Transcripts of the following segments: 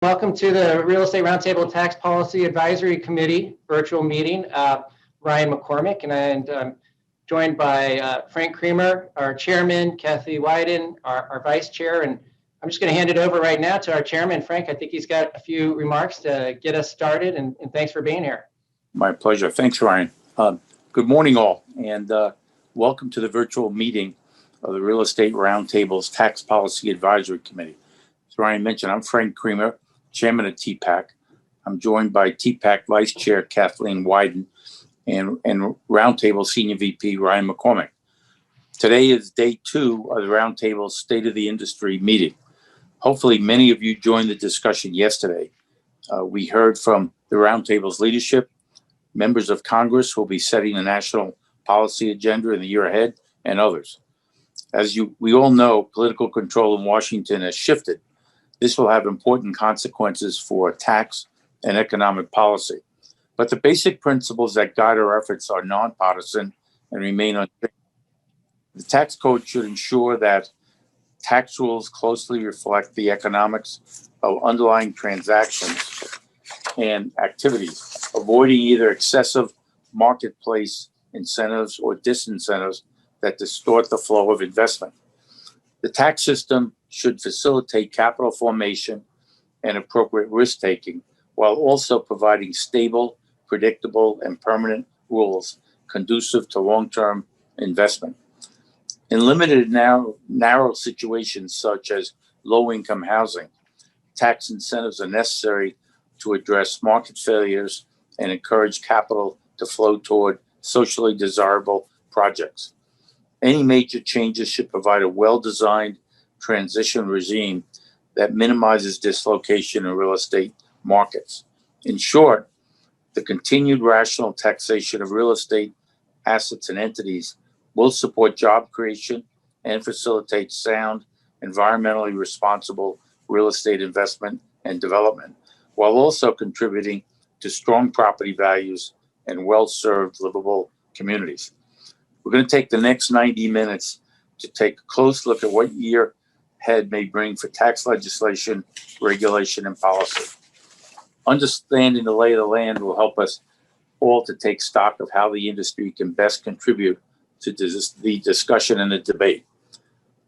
Welcome to the Real Estate Roundtable Tax Policy Advisory Committee virtual meeting. Ryan McCormick, and I'm joined by Frank Creamer, our chairman, Kathy Wyden, our vice chair, and I'm just going to hand it over right now to our chairman, Frank. I think he's got a few remarks to get us started, and thanks for being here. My pleasure. Thanks, Ryan. Good morning, all, and welcome to the virtual meeting of the Real Estate Roundtable's Tax Policy Advisory Committee. As Ryan mentioned, I'm Frank Creamer, chairman of TPAC. I'm joined by TPAC Vice Chair Kathleen Wyden and Roundtable Senior VP Ryan McCormick. Today is day 2 of the Roundtable's State of the Industry meeting. Hopefully, many of you joined the discussion yesterday. We heard from the Roundtable's leadership, members of Congress who will be setting the national policy agenda in the year ahead, and others. As we all know, political control in Washington has shifted. This will have important consequences for tax and economic policy. But the basic principles that guide our efforts are nonpartisan and remain unchanged. The tax code should ensure that tax rules closely reflect the economics of underlying transactions and activities, avoiding either excessive marketplace incentives or disincentives that distort the flow of investment. The tax system should facilitate capital formation and appropriate risk-taking, while also providing stable, predictable, and permanent rules conducive to long-term investment. In limited narrow situations such as low-income housing, tax incentives are necessary to address market failures and encourage capital to flow toward socially desirable projects. Any major changes should provide a well-designed transition regime that minimizes dislocation in real estate markets. In short, the continued rational taxation of real estate assets and entities will support job creation and facilitate sound, environmentally responsible real estate investment and development, while also contributing to strong property values and well-served livable communities. We're going to take the next 90 minutes to take a close look at what year ahead may bring for tax legislation, regulation, and policy. Understanding the lay of the land will help us all to take stock of how the industry can best contribute to the discussion and the debate.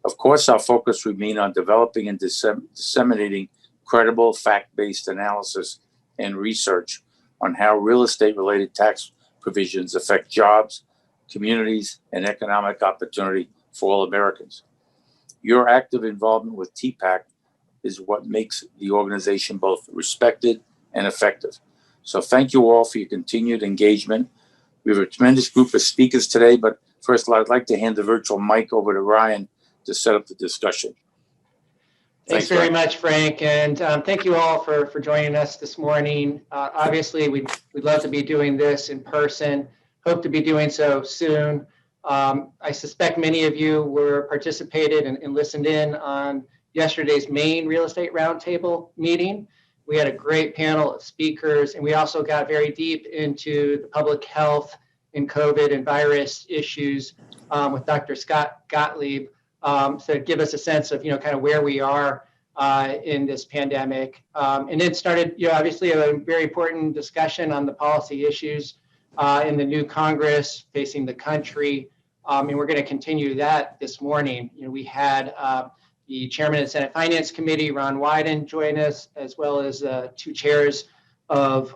Of course, our focus remains on developing and disseminating credible, fact-based analysis and research on how real estate-related tax provisions affect jobs, communities, and economic opportunity for all Americans. Your active involvement with TPAC is what makes the organization both respected and effective. So thank you all for your continued engagement. We have a tremendous group of speakers today, but first I'd like to hand the virtual mic over to Ryan to set up the discussion. Thanks very much, Frank, and thank you all for joining us this morning. Obviously, we'd love to be doing this in person. Hope to be doing so soon. I suspect many of you participated and listened in on yesterday's main Real Estate Roundtable meeting. We had a great panel of speakers, and we also got very deep into the public health and COVID and virus issues with Dr. Scott Gottlieb, to give us a sense of kind of where we are in this pandemic. And it started, obviously, a very important discussion on the policy issues in the new Congress facing the country, and we're going to continue that this morning. We had the chairman of the Senate Finance Committee, Ron Wyden, join us, as well as 2 chairs of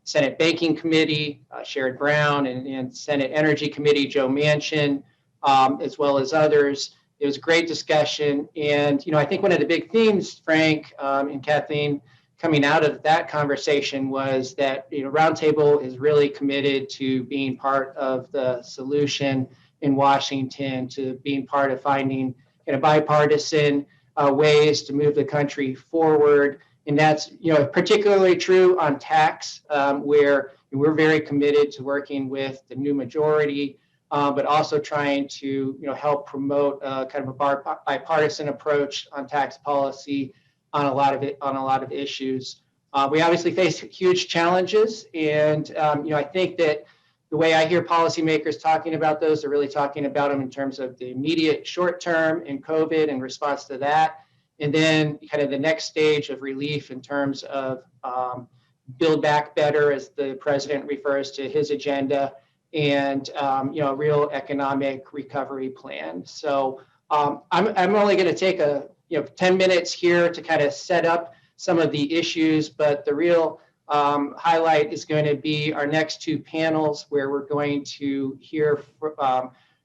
Senate Banking Committee, Sherrod Brown, and Senate Energy Committee, Joe Manchin, as well as others. It was a great discussion, and I think one of the big themes, Frank and Kathleen, coming out of that conversation was that Roundtable is really committed to being part of the solution in Washington, to being part of finding bipartisan ways to move the country forward, and that's particularly true on tax, where we're very committed to working with the new majority, but also trying to help promote kind of a bipartisan approach on tax policy on a lot of issues. We obviously face huge challenges, and I think that the way I hear policymakers talking about those, they're really talking about them in terms of the immediate short term and COVID and response to that, and then kind of the next stage of relief in terms of Build Back Better, as the president refers to his agenda, and a real economic recovery plan. So I'm only going to take 10 minutes here to kind of set up some of the issues, but the real highlight is going to be our next two panels, where we're going to hear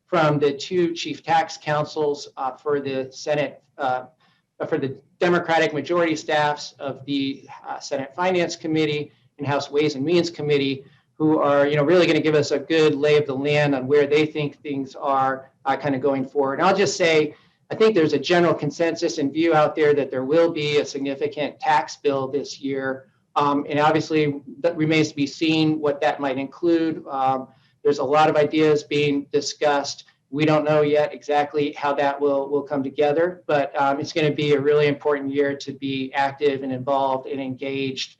from the two chief tax counsels for the Senate, for the Democratic majority staffs of the Senate Finance Committee and House Ways and Means Committee, who are really going to give us a good lay of the land on where they think things are kind of going forward. And I'll just say, I think there's a general consensus and view out there that there will be a significant tax bill this year. And obviously, that remains to be seen what that might include. There's a lot of ideas being discussed. We don't know yet exactly how that will come together, but it's going to be a really important year to be active and involved and engaged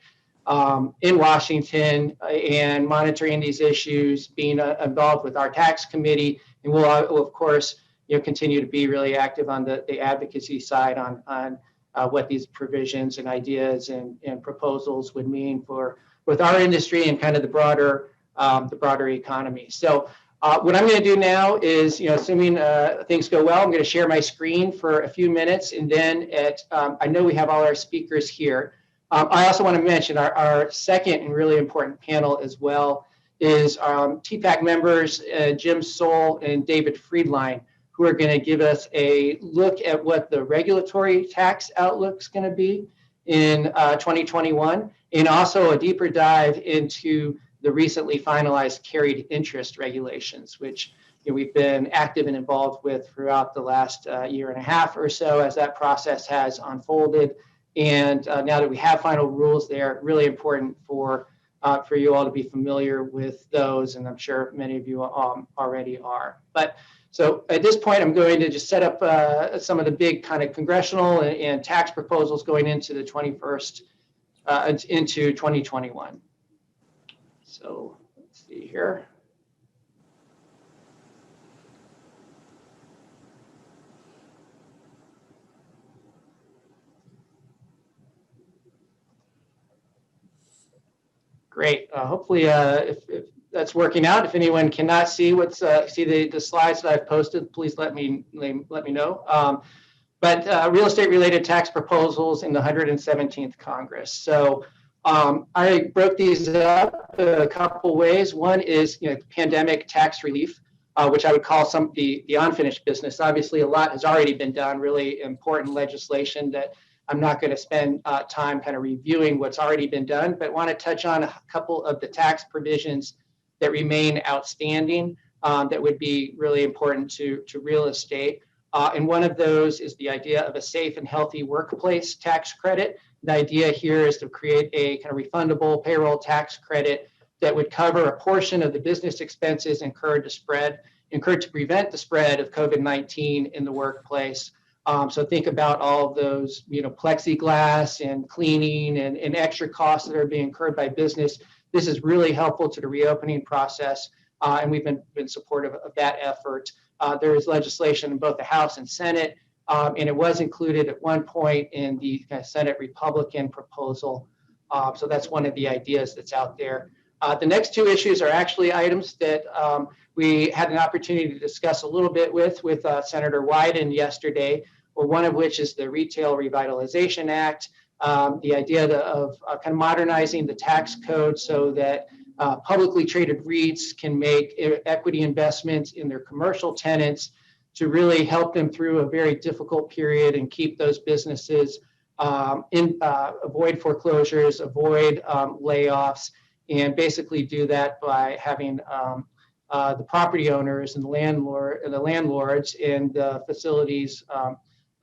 in Washington and monitoring these issues, being involved with our tax committee, and we'll of course continue to be really active on the advocacy side on what these provisions and ideas and proposals would mean for with our industry and kind of the broader economy. So what I'm going to do now is, assuming things go well, I'm going to share my screen for a few minutes, and then I know we have all our speakers here. I also want to mention our second and really important panel as well is TPAC members Jim Soul and David Friedline, who are going to give us a look at what the regulatory tax outlook is going to be in 2021, and also a deeper dive into the recently finalized carried interest regulations, which we've been active and involved with throughout the last year and a half or so as that process has unfolded. And now that we have final rules there, really important for you all to be familiar with those, and I'm sure many of you already are. But so at this point, I'm going to just set up some of the big kind of congressional and tax proposals going into the 21st, into 2021. So let's see here. Great. Hopefully, if that's working out. If anyone cannot see the slides that I've posted, please let me know. But real estate related tax proposals in the 117th Congress. So I broke these up a couple ways. One is pandemic tax relief, which I would call the unfinished business. Obviously, a lot has already been done. Really important legislation that I'm not going to spend time kind of reviewing what's already been done, but want to touch on a couple of the tax provisions that remain outstanding that would be really important to real estate. And one of those is the idea of a safe and healthy workplace tax credit. The idea here is to create a kind of refundable payroll tax credit that would cover a portion of the business expenses incurred to prevent the spread of COVID-19 in the workplace. So think about all of those, plexiglass and cleaning and extra costs that are being incurred by business. This is really helpful to the reopening process, and we've been supportive of that effort. There is legislation in both the House and Senate, and it was included at one point in the Senate Republican proposal. So that's one of the ideas that's out there. The next two issues are actually items that we had an opportunity to discuss a little bit with Senator Wyden yesterday, one of which is the Retail Revitalization Act, the idea of kind of modernizing the tax code so that publicly traded REITs can make equity investments in their commercial tenants to really help them through a very difficult period and keep those businesses avoid foreclosures, avoid layoffs, and basically do that by having the property owners and the landlords in the facilities,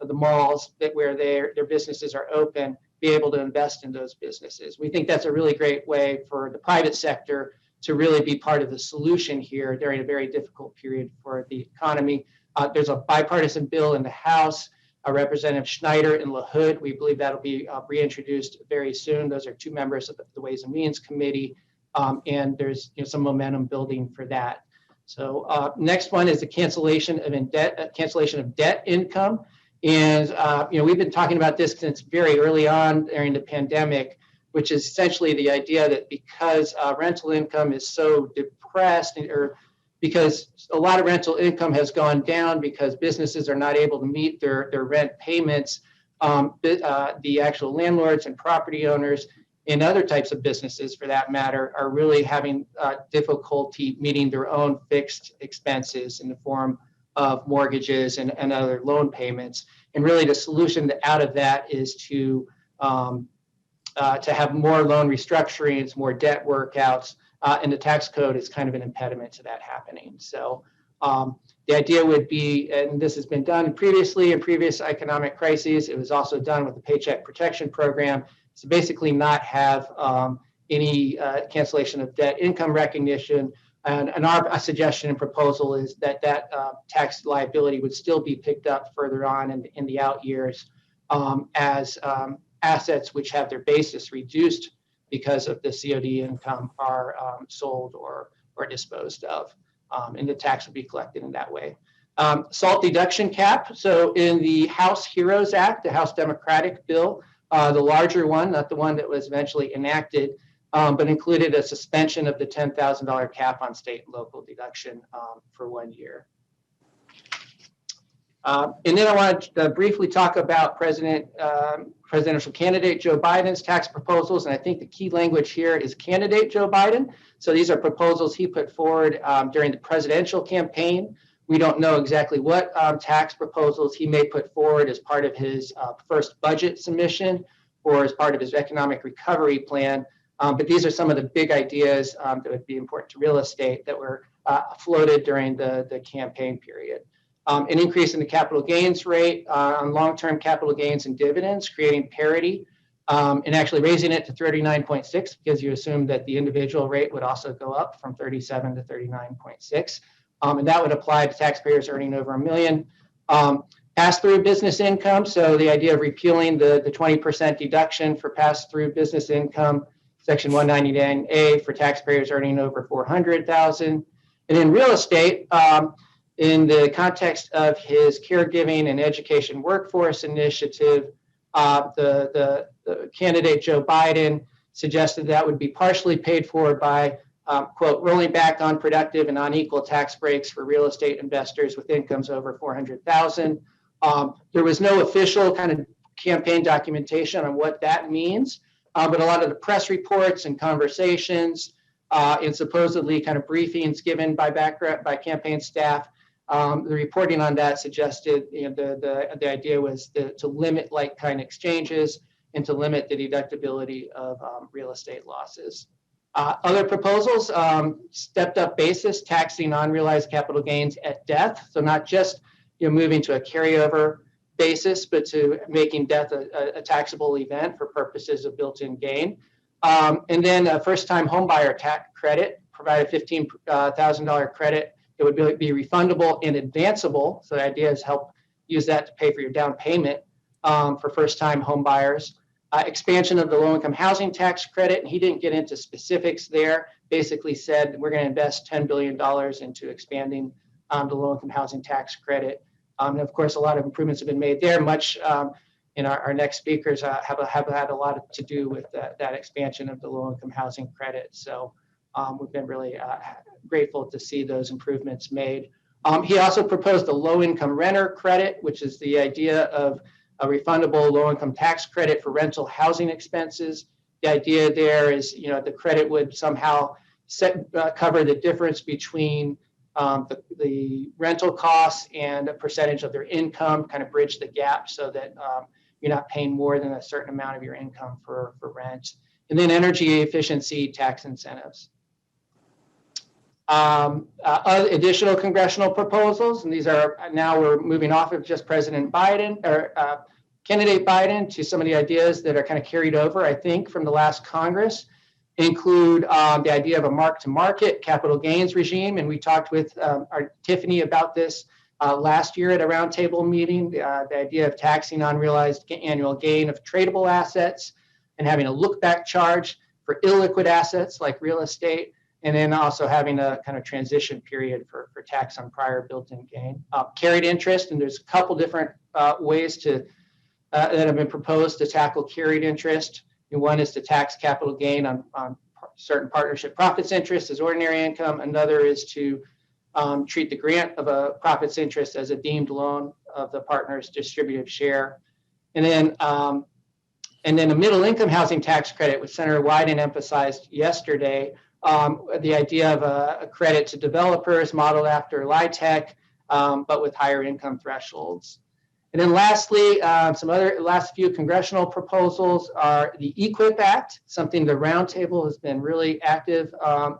the malls where their businesses are open, be able to invest in those businesses. We think that's a really great way for the private sector to really be part of the solution here during a very difficult period for the economy. There's a bipartisan bill in the House. Representative Schneider and LaHood, we believe that'll be reintroduced very soon. Those are two members of the Ways and Means Committee, and there's some momentum building for that. So next one is the cancellation of debt income. And we've been talking about this since very early on during the pandemic, which is essentially the idea that because rental income is so depressed, or because a lot of rental income has gone down because businesses are not able to meet their rent payments, the actual landlords and property owners and other types of businesses, for that matter, are really having difficulty meeting their own fixed expenses in the form of mortgages and other loan payments. And really the solution out of that is to have more loan restructurings, more debt workouts, and the tax code is kind of an impediment to that happening. So the idea would be, and this has been done previously in previous economic crises, it was also done with the Paycheck Protection Program, to basically not have any cancellation of debt income recognition. And our suggestion and proposal is that tax liability would still be picked up further on in the out years as assets which have their basis reduced because of the COD income are sold or disposed of, and the tax would be collected in that way. SALT deduction cap. So in the House HEROES Act, the House Democratic bill, the larger one, not the one that was eventually enacted, but included a suspension of the $10,000 cap on state and local deduction for 1 year. And then I want to briefly talk about presidential candidate Joe Biden's tax proposals. And I think the key language here is candidate Joe Biden. So these are proposals he put forward during the presidential campaign. We don't know exactly what tax proposals he may put forward as part of his first budget submission or as part of his economic recovery plan. But these are some of the big ideas that would be important to real estate that were floated during the campaign period. An increase in the capital gains rate on long-term capital gains and dividends, creating parity, and actually raising it to 39.6 because you assume that the individual rate would also go up from 37 to 39.6. And that would apply to taxpayers earning over $1 million. Pass-through business income, so the idea of repealing the 20% deduction for pass-through business income, Section 199A for taxpayers earning over $400,000. And in real estate, in the context of his caregiving and education workforce initiative, the candidate Joe Biden suggested that would be partially paid for by quote, rolling back on productive and unequal tax breaks for real estate investors with incomes over $400,000. There was no official kind of campaign documentation on what that means, but a lot of the press reports and conversations and supposedly kind of briefings given by campaign staff, the reporting on that suggested the idea was to limit like-kind exchanges and to limit the deductibility of real estate losses. Other proposals, stepped up basis, taxing unrealized capital gains at death. So not just moving to a carryover basis, but to making death a taxable event for purposes of built-in gain. And then a first-time homebuyer tax credit, provide a $15,000 credit. It would be refundable and advanceable. So the idea is help use that to pay for your down payment for first-time home buyers. Expansion of the low-income housing tax credit, and he didn't get into specifics there, basically said we're going to invest $10 billion into expanding the low-income housing tax credit. And of course, a lot of improvements have been made there. Much our next speakers have had a lot to do with that expansion of the low-income housing credit. So we've been really grateful to see those improvements made. He also proposed a low-income renter credit, which is the idea of a refundable low-income tax credit for rental housing expenses. The idea there is, the credit would somehow cover the difference between the rental costs and a percentage of their income, kind of bridge the gap so that you're not paying more than a certain amount of your income for rent. And then energy efficiency tax incentives. Additional congressional proposals, and these are now we're moving off of just President Biden or candidate Biden to some of the ideas that are kind of carried over, I think, from the last Congress, include the idea of a mark-to-market capital gains regime. And we talked with our Tiffany about this last year at a roundtable meeting, the idea of taxing unrealized annual gain of tradable assets and having a look-back charge for illiquid assets like real estate, and then also having a kind of transition period for tax on prior built-in gain. Carried interest, and there's a couple different ways that have been proposed to tackle carried interest. And one is to tax capital gain on certain partnership profits interest as ordinary income. Another is to treat the grant of a profits interest as a deemed loan of the partner's distributive share. And then a middle income housing tax credit, which Senator Wyden emphasized yesterday, the idea of a credit to developers modeled after LIHTC, but with higher income thresholds. And then lastly, last few congressional proposals are the EQIP Act, something the Roundtable has been really active,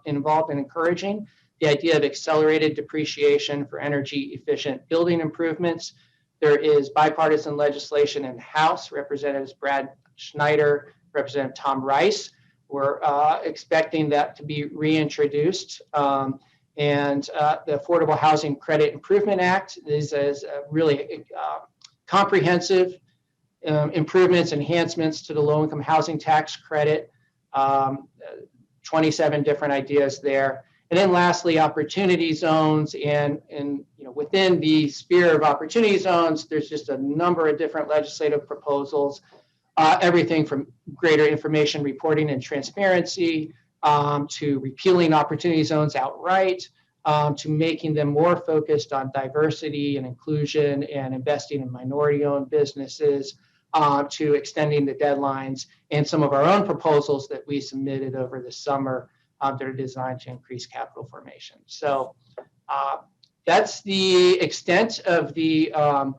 involved in encouraging. The idea of accelerated depreciation for energy efficient building improvements. There is bipartisan legislation in the House, Representatives Brad Schneider, Representative Tom Rice. We're expecting that to be reintroduced. And the Affordable Housing Credit Improvement Act is really comprehensive improvements, enhancements to the low-income housing tax credit, 27 different ideas there. And then lastly, opportunity zones, and within the sphere of opportunity zones, there's just a number of different legislative proposals, everything from greater information reporting and transparency, to repealing opportunity zones outright, to making them more focused on diversity and inclusion and investing in minority-owned businesses, to extending the deadlines, and some of our own proposals that we submitted over the summer that are designed to increase capital formation. So that's the extent of the kind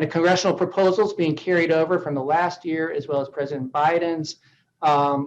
of congressional proposals being carried over from the last year, as well as President Biden's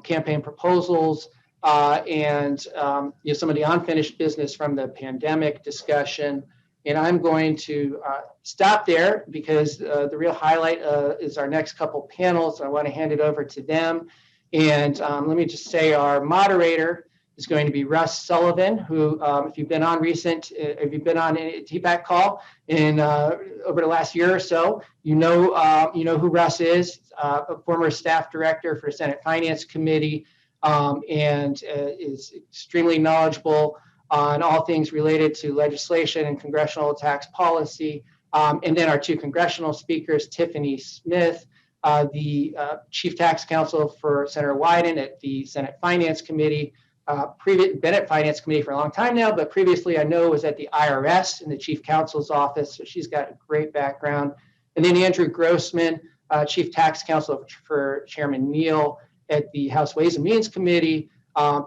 campaign proposals, and some of the unfinished business from the pandemic discussion. And I'm going to stop there because the real highlight is our next couple panels. I want to hand it over to them. And let me just say our moderator is going to be Russ Sullivan, who, if you've been on a TPAC call over the last year or so, you know who Russ is, a former staff director for Senate Finance Committee, and is extremely knowledgeable on all things related to legislation and congressional tax policy. And then our two congressional speakers, Tiffany Smith, the Chief Tax Counsel for Senator Wyden at the Senate Finance Committee, been at Finance Committee for a long time now, but previously I know was at the IRS in the Chief Counsel's office, so she's got a great background. And then Andrew Grossman, Chief Tax Counsel for Chairman Neal at the House Ways and Means Committee,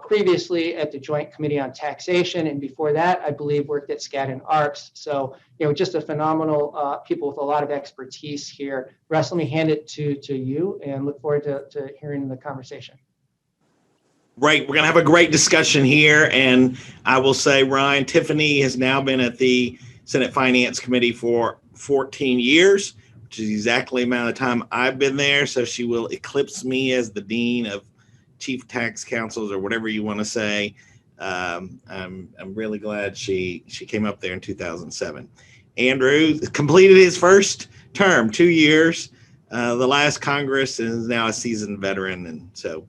previously at the Joint Committee on Taxation, and before that, I believe worked at Skadden Arps. So, just a phenomenal people with a lot of expertise here. Russ, let me hand it to you, and look forward to hearing the conversation. Right, we're going to have a great discussion here, and I will say, Ryan, Tiffany has now been at the Senate Finance Committee for 14 years, which is exactly the amount of time I've been there, so she will eclipse me as the Dean of Chief Tax Counsels, or whatever you want to say. I'm really glad she came up there in 2007. Andrew completed his first term, 2 years, the last Congress, and is now a seasoned veteran. And so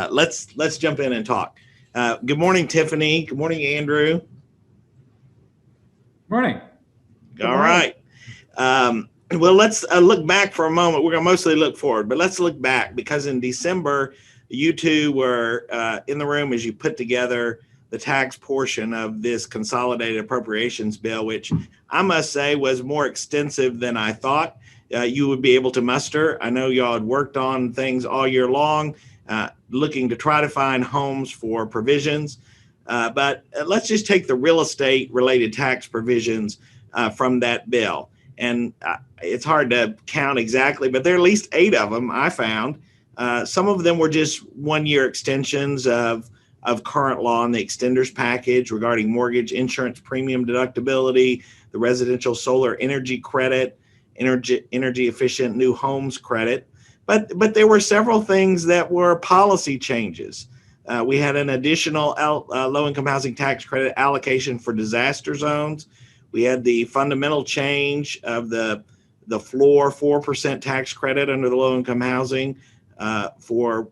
let's jump in and talk. Good morning, Tiffany. Good morning, Andrew. Morning. All right. Well, let's look back for a moment. We're going to mostly look forward, but let's look back, because in December, you two were in the room as you put together the tax portion of this consolidated appropriations bill, which I must say was more extensive than I thought you would be able to muster. I know y'all had worked on things all year long, looking to try to find homes for provisions. But let's just take the real estate related tax provisions from that bill. And it's hard to count exactly, but there are at least 8 of them I found. Some of them were just 1-year extensions of current law in the extenders package regarding mortgage insurance premium deductibility, the residential solar energy credit, energy efficient new homes credit. But there were several things that were policy changes. We had an additional low-income housing tax credit allocation for disaster zones. We had the fundamental change of the floor 4% tax credit under the low-income housing for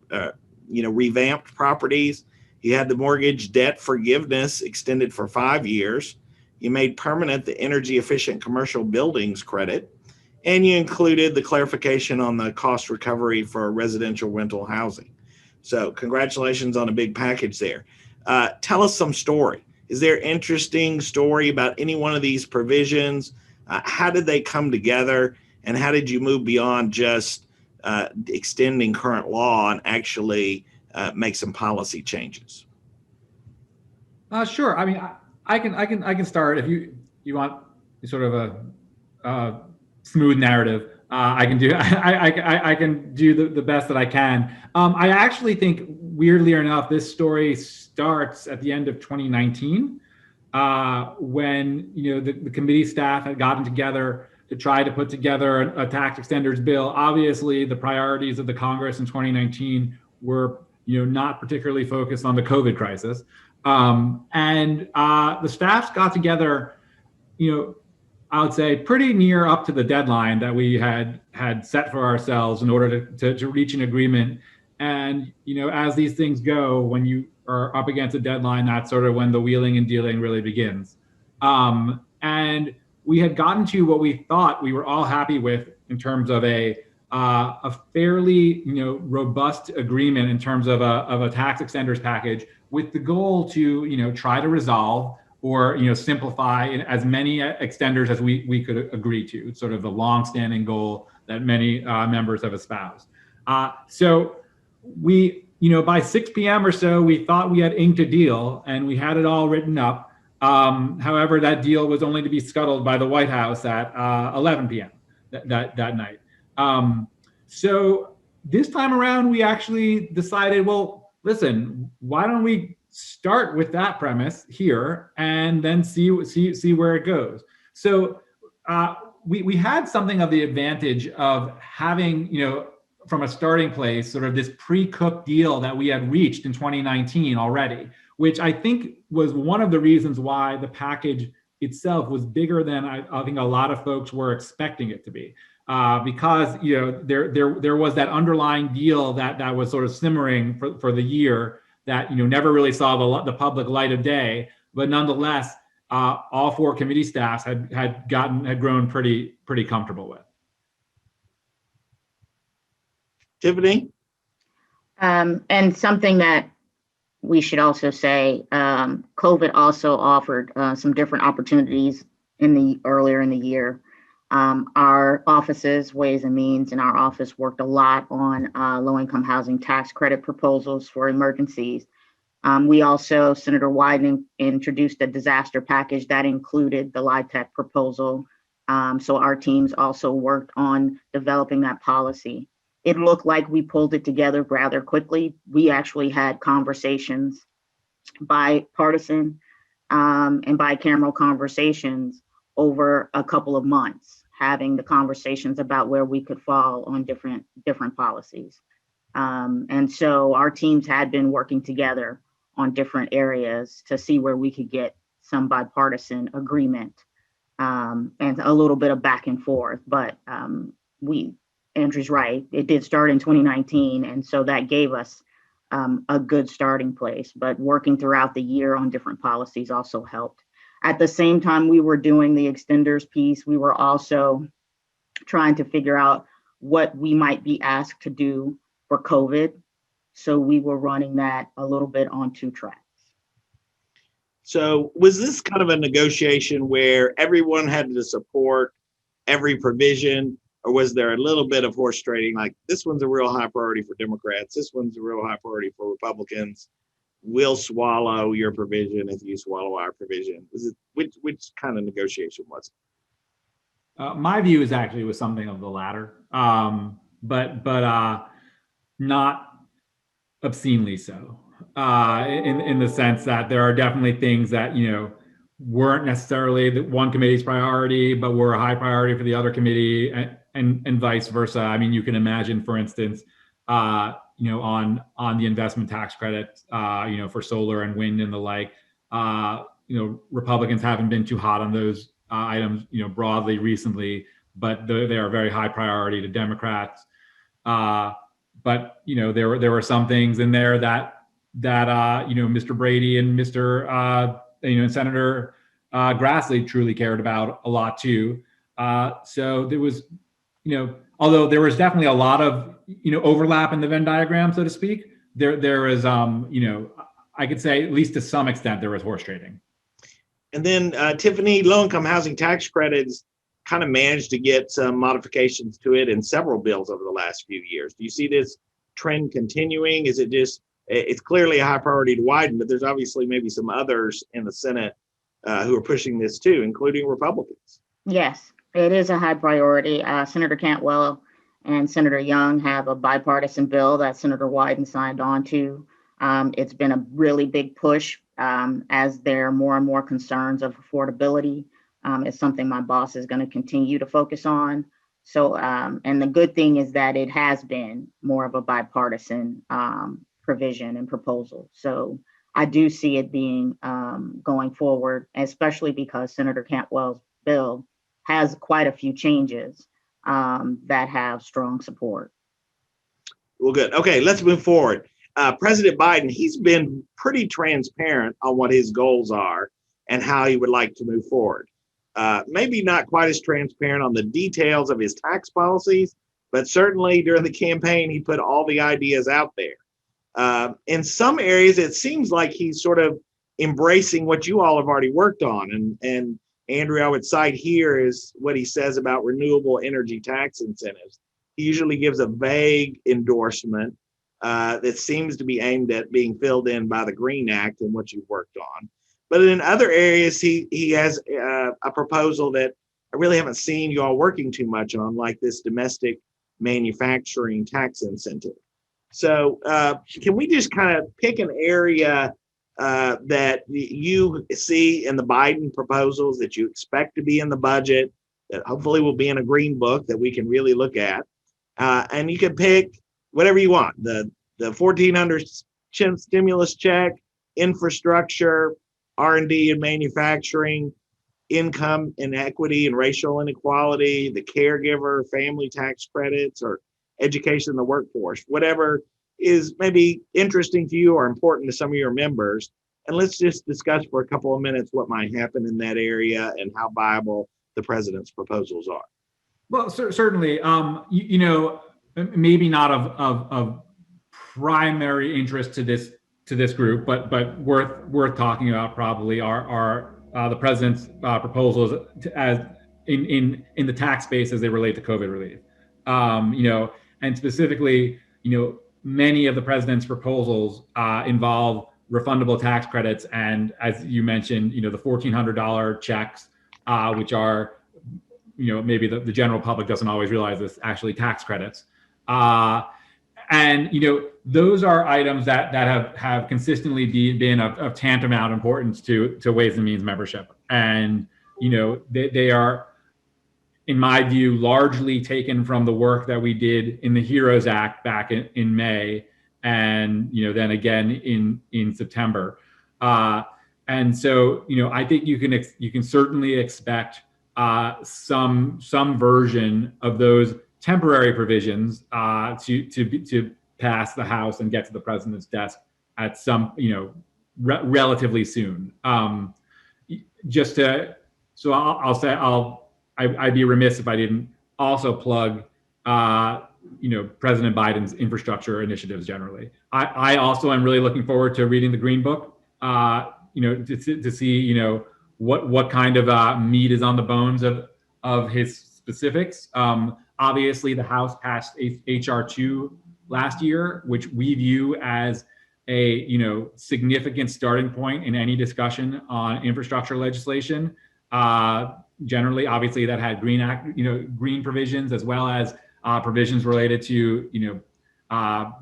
revamped properties. You had the mortgage debt forgiveness extended for 5 years. You made permanent the energy efficient commercial buildings credit, and you included the clarification on the cost recovery for residential rental housing. So congratulations on a big package there. Tell us some story. Is there an interesting story about any one of these provisions? How did they come together, and how did you move beyond just extending current law and actually make some policy changes? Sure. I mean, I can start if you want sort of a smooth narrative. I can do I can do the best that I can. I actually think, weirdly enough, this story starts at the end of 2019, when the committee staff had gotten together to try to put together a tax extenders bill. Obviously, the priorities of the Congress in 2019 were not particularly focused on the COVID crisis, and the staffs got together, I would say pretty near up to the deadline that we had set for ourselves in order to reach an agreement. And, as these things go, when you are up against a deadline, that's sort of when the wheeling and dealing really begins. And we had gotten to what we thought we were all happy with in terms of a fairly, robust agreement in terms of a tax extenders package, with the goal to, try to resolve or simplify as many extenders as we could agree to. It's sort of the long-standing goal that many members have espoused. So we, by 6 p.m. or so, we thought we had inked a deal and we had it all written up. However, that deal was only to be scuttled by the White House at 11 p.m. that night. So this time around, we actually decided, well, listen, why don't we start with that premise here and then see where it goes. So we had something of the advantage of having, from a starting place, sort of this pre-cooked deal that we had reached in 2019 already, which I think was one of the reasons why the package itself was bigger than I think a lot of folks were expecting it to be. Because there was that underlying deal that was sort of simmering for the year that never really saw the public light of day, but nonetheless, all 4 committee staffs had grown pretty comfortable with. Tiffany? And something that we should also say, COVID also offered some different opportunities earlier in the year. Our offices, Ways and Means, and our office worked a lot on low-income housing tax credit proposals for emergencies. We also, Senator Wyden introduced a disaster package that included the LIHTC proposal. So our teams also worked on developing that policy. It looked like we pulled it together rather quickly. We actually had conversations, bipartisan and bicameral conversations, over a couple of months, having the conversations about where we could fall on different policies. And so our teams had been working together on different areas to see where we could get some bipartisan agreement, and a little bit of back and forth. But Andrew's right, it did start in 2019, and so that gave us a good starting place. But working throughout the year on different policies also helped. At the same time we were doing the extenders piece, we were also trying to figure out what we might be asked to do for COVID. So we were running that a little bit on 2 tracks. So was this kind of a negotiation where everyone had to support every provision, or was there a little bit of horse trading, like this one's a real high priority for Democrats, this one's a real high priority for Republicans? We'll swallow your provision if you swallow our provision. Which kind of negotiation was it? My view is actually was something of the latter, but not obscenely so. In the sense that there are definitely things that weren't necessarily the one committee's priority, but were a high priority for the other committee, and vice versa. I mean, you can imagine, for instance, on the investment tax credit, for solar and wind and the like, Republicans haven't been too hot on those items, broadly recently, but they are very high priority to Democrats. But there were some things in there that Mr. Brady and Mr. and Senator Grassley truly cared about a lot too. So there was, although there was definitely a lot of, overlap in the Venn diagram, so to speak, there is, I could say at least to some extent there was horse trading. And then Tiffany, low-income housing tax credits kind of managed to get some modifications to it in several bills over the last few years. Do you see this trend continuing? Is it just, it's clearly a high priority to widen, but there's obviously maybe some others in the Senate who are pushing this too, including Republicans. Yes, it is a high priority. Senator Cantwell and Senator Young have a bipartisan bill that Senator Wyden signed on to. It's been a really big push as there are more and more concerns of affordability. It's something my boss is going to continue to focus on. So, and the good thing is that it has been more of a bipartisan provision and proposal. So I do see it being going forward, especially because Senator Cantwell's bill has quite a few changes that have strong support. Well, good. Okay, let's move forward. President Biden, he's been pretty transparent on what his goals are and how he would like to move forward. Maybe not quite as transparent on the details of his tax policies, but certainly during the campaign, he put all the ideas out there. In some areas, it seems like he's sort of embracing what you all have already worked on. And Andrew, I would cite here is what he says about renewable energy tax incentives. He usually gives a vague endorsement that seems to be aimed at being filled in by the Green Act and what you've worked on. But in other areas, he has a proposal that I really haven't seen you all working too much on, like this domestic manufacturing tax incentive. So can we just kind of pick an area that you see in the Biden proposals that you expect to be in the budget, that hopefully will be in a green book that we can really look at? And you can pick whatever you want, the $1,400 stimulus check, infrastructure, R&D and manufacturing, income inequity and racial inequality, the caregiver, family tax credits, or education in the workforce, whatever is maybe interesting to you or important to some of your members. And let's just discuss for a couple of minutes what might happen in that area and how viable the president's proposals are. Well, certainly, maybe not of primary interest to this group, but worth talking about probably are the president's proposals as in the tax space as they relate to COVID relief. And specifically, many of the president's proposals involve refundable tax credits, and as you mentioned, the $1,400 checks, which are, maybe the general public doesn't always realize this, actually tax credits. And those are items that have consistently been of tantamount importance to Ways and Means membership, and they are, in my view, largely taken from the work that we did in the HEROES Act back in May, and then again in September. And so I think you can certainly expect some version of those temporary provisions to pass the House and get to the president's desk at some relatively soon. I'd be remiss if I didn't also plug President Biden's infrastructure initiatives generally. I also am really looking forward to reading the Green Book, to see what kind of meat is on the bones of his specifics. Obviously, the House passed HR 2 last year, which we view as a significant starting point in any discussion on infrastructure legislation. Generally, obviously, that had green provisions as well as provisions related to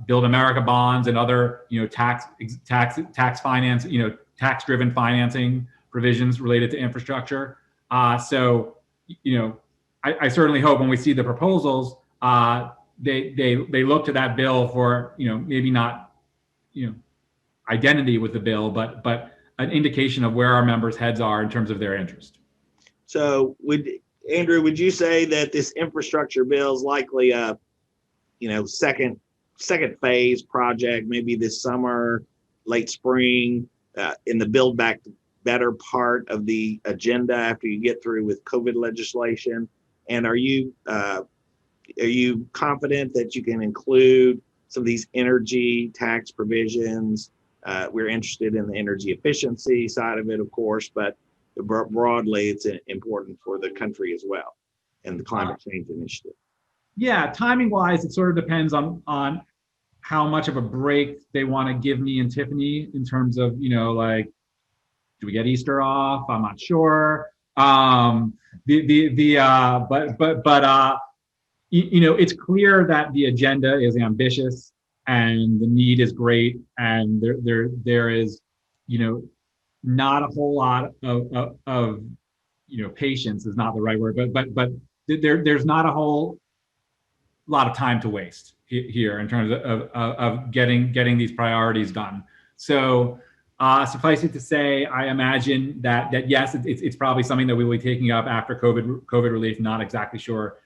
Build America bonds and other tax finance, tax-driven financing provisions related to infrastructure. So I certainly hope when we see the proposals, they look to that bill for maybe not identity with the bill, but an indication of where our members' heads are in terms of their interest. So Andrew, would you say that this infrastructure bill is likely a second phase project, maybe this summer, late spring, in the Build Back better part of the agenda after you get through with COVID legislation? And are you confident that you can include some of these energy tax provisions? We're interested in the energy efficiency side of it, of course, but broadly, it's important for the country as well, and the climate change initiative. Yeah, timing wise, it sort of depends on how much of a break they want to give me and Tiffany in terms of, like, do we get Easter off? I'm not sure. It's clear that the agenda is ambitious and the need is great, and there is, not a whole lot of patience is not the right word, but there's not a whole lot of time to waste here in terms of getting these priorities done. So suffice it to say, I imagine that yes, it's probably something that we will be taking up after COVID relief. Not exactly sure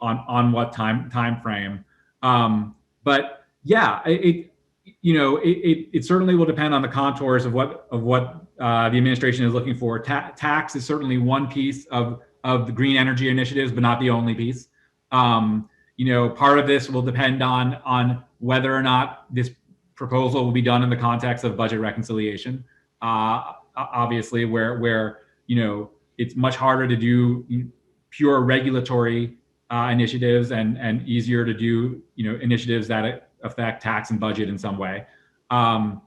on what time frame, but yeah, it certainly will depend on the contours of what the administration is looking for. Tax is certainly one piece of the green energy initiatives, but not the only piece. Part of this will depend on whether or not this proposal will be done in the context of budget reconciliation. Obviously, where it's much harder to do pure regulatory initiatives and easier to do initiatives that affect tax and budget in some way. I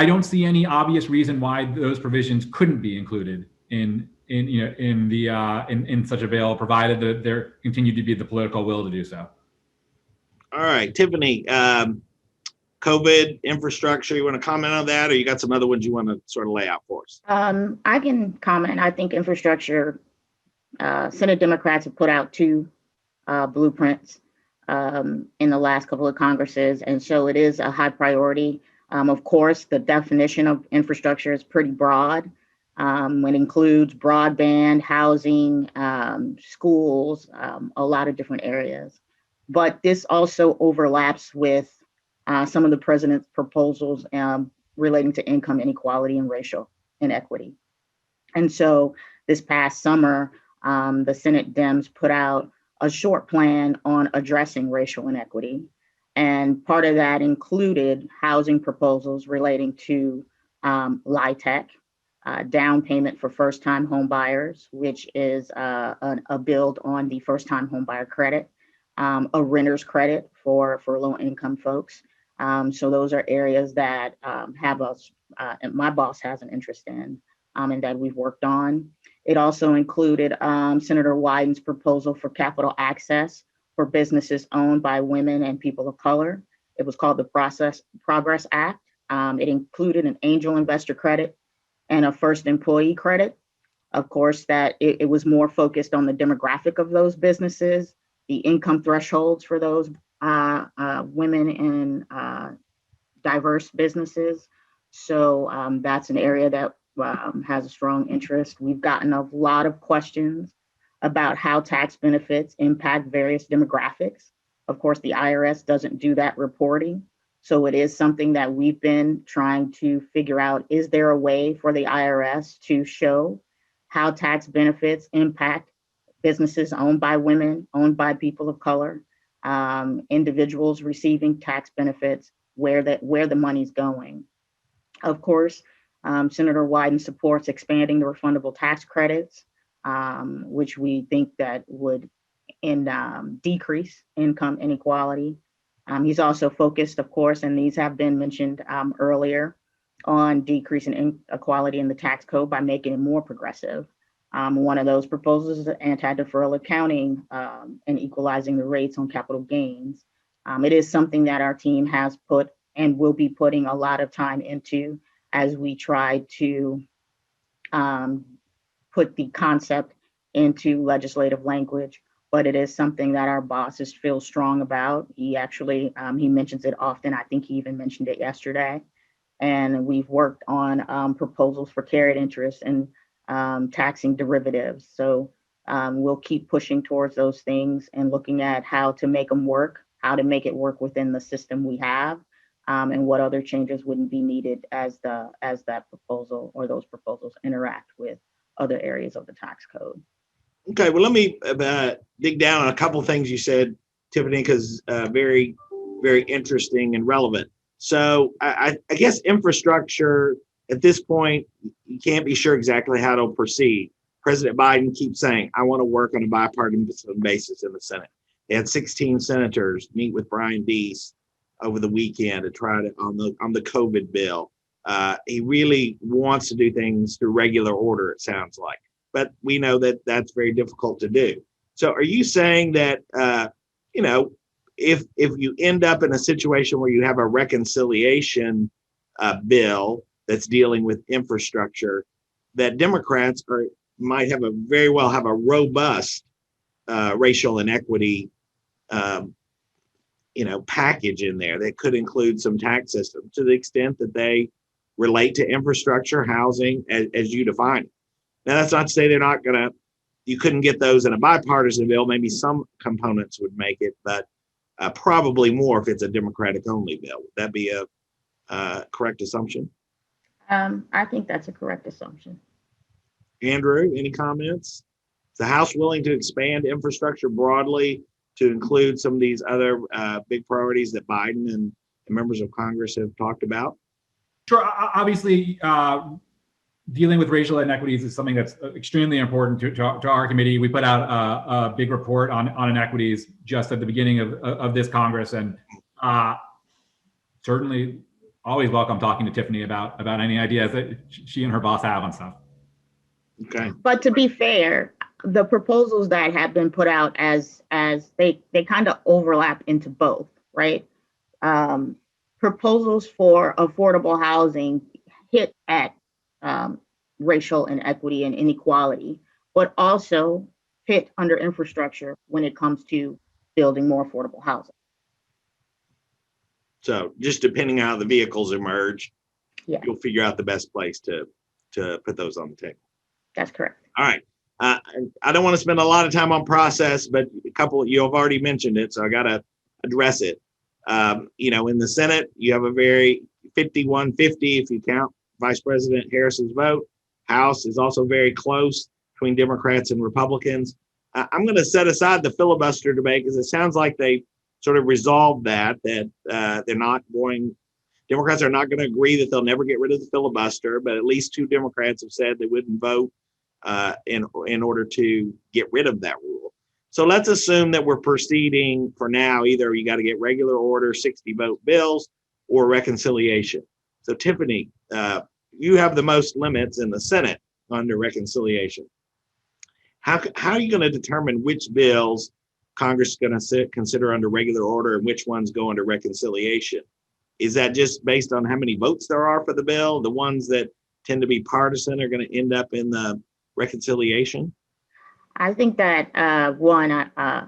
don't see any obvious reason why those provisions couldn't be included in such a bill, provided that there continued to be the political will to do so. All right, Tiffany, COVID infrastructure, you want to comment on that, or you got some other ones you want to sort of lay out for us? I can comment. I think infrastructure, Senate Democrats have put out 2 blueprints in the last couple of Congresses, and so it is a high priority. Of course, the definition of infrastructure is pretty broad. It includes broadband, housing, schools, a lot of different areas. But this also overlaps with some of the president's proposals relating to income inequality and racial inequity. And so this past summer, the Senate Dems put out a short plan on addressing racial inequity. And part of that included housing proposals relating to LIHTC, down payment for first-time home buyers, which is a build on the first-time home buyer credit, a renter's credit for low-income folks. So those are areas that my boss has an interest in, and that we've worked on. It also included Senator Wyden's proposal for capital access for businesses owned by women and people of color. It was called the Progress Act. It included an angel investor credit and a first employee credit. Of course, that it was more focused on the demographic of those businesses, the income thresholds for those women and diverse businesses. So that's an area that has a strong interest. We've gotten a lot of questions about how tax benefits impact various demographics. Of course, the IRS doesn't do that reporting. So it is something that we've been trying to figure out. Is there a way for the IRS to show how tax benefits impact businesses owned by women, owned by people of color, individuals receiving tax benefits, where the money's going? Of course, Senator Wyden supports expanding the refundable tax credits, which we think that would decrease income inequality. He's also focused, of course, and these have been mentioned earlier, on decreasing inequality in the tax code by making it more progressive. One of those proposals is anti-deferral accounting and equalizing the rates on capital gains. It is something that our team has put and will be putting a lot of time into as we try to put the concept into legislative language. But it is something that our bosses feel strong about. He actually, he mentions it often. I think he even mentioned it yesterday. And we've worked on proposals for carried interest and taxing derivatives. So we'll keep pushing towards those things and looking at how to make them work, how to make it work within the system we have, and what other changes wouldn't be needed as that proposal or those proposals interact with other areas of the tax code. Okay, well, let me dig down on a couple of things you said, Tiffany, because very, very interesting and relevant. So I guess infrastructure at this point, you can't be sure exactly how to proceed. President Biden keeps saying, I want to work on a bipartisan basis in the Senate. They had 16 senators meet with Brian Deese over the weekend to try to on the COVID bill. He really wants to do things through regular order, it sounds like. But we know that that's very difficult to do. So are you saying that, if you end up in a situation where you have a reconciliation bill that's dealing with infrastructure, that Democrats might have very well have a robust racial inequity package in there that could include some tax systems to the extent that they relate to infrastructure, housing, as you define it. Now, that's not to say you couldn't get those in a bipartisan bill. Maybe some components would make it, but probably more if it's a Democratic only bill. Would that be a correct assumption? I think that's a correct assumption. Andrew, any comments? Is the House willing to expand infrastructure broadly to include some of these other big priorities that Biden and members of Congress have talked about? Sure. Obviously, dealing with racial inequities is something that's extremely important to our committee. We put out a big report on inequities just at the beginning of this Congress, and certainly always welcome talking to Tiffany about any ideas that she and her boss have on stuff. Okay. But to be fair, the proposals that have been put out as they kind of overlap into both, right? Proposals for affordable housing hit at racial inequity and inequality, but also hit under infrastructure when it comes to building more affordable housing. So just depending on how the vehicles emerge, you'll figure out the best place to put those on the table. That's correct. All right. I don't want to spend a lot of time on process, but a couple, you have already mentioned it, so I got to address it. In the Senate, you have a very 51-50 if you count Vice President Harris's vote. House is also very close between Democrats and Republicans. I'm going to set aside the filibuster debate because it sounds like they sort of resolved that Democrats are not going to agree that they'll never get rid of the filibuster, but at least two Democrats have said they wouldn't vote in order to get rid of that rule. So let's assume that we're proceeding for now. Either you got to get regular order 60 vote bills or reconciliation. So Tiffany, you have the most limits in the Senate under reconciliation. How are you going to determine which bills Congress is going to consider under regular order and which ones go under reconciliation? Is that just based on how many votes there are for the bill? The ones that tend to be partisan are going to end up in the reconciliation? I think that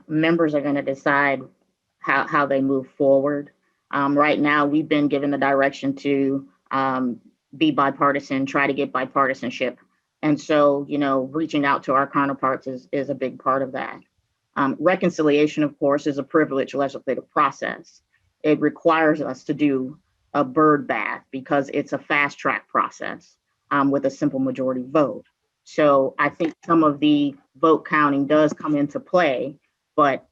members are going to decide how they move forward. Right now, we've been given the direction to be bipartisan, try to get bipartisanship. And so, reaching out to our counterparts is a big part of that. Reconciliation, of course, is a privileged legislative process. It requires us to do a bird bath because it's a fast track process with a simple majority vote. So I think some of the vote counting does come into play, but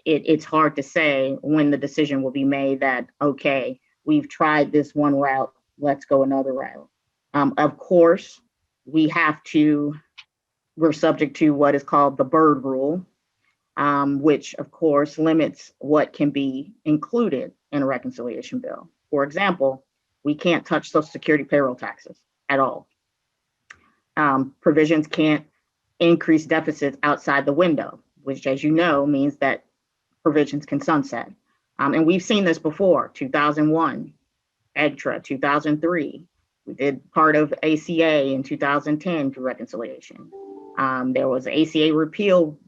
it's hard to say when the decision will be made that, okay, we've tried this one route, let's go another route. Of course, we're subject to what is called the bird rule, which of course limits what can be included in a reconciliation bill. For example, we can't touch Social Security payroll taxes at all. Provisions can't increase deficits outside the window, which, as you know, means that provisions can sunset. And we've seen this before, 2001, EGTRA, 2003. We did part of ACA in 2010 through reconciliation. There was ACA repeal,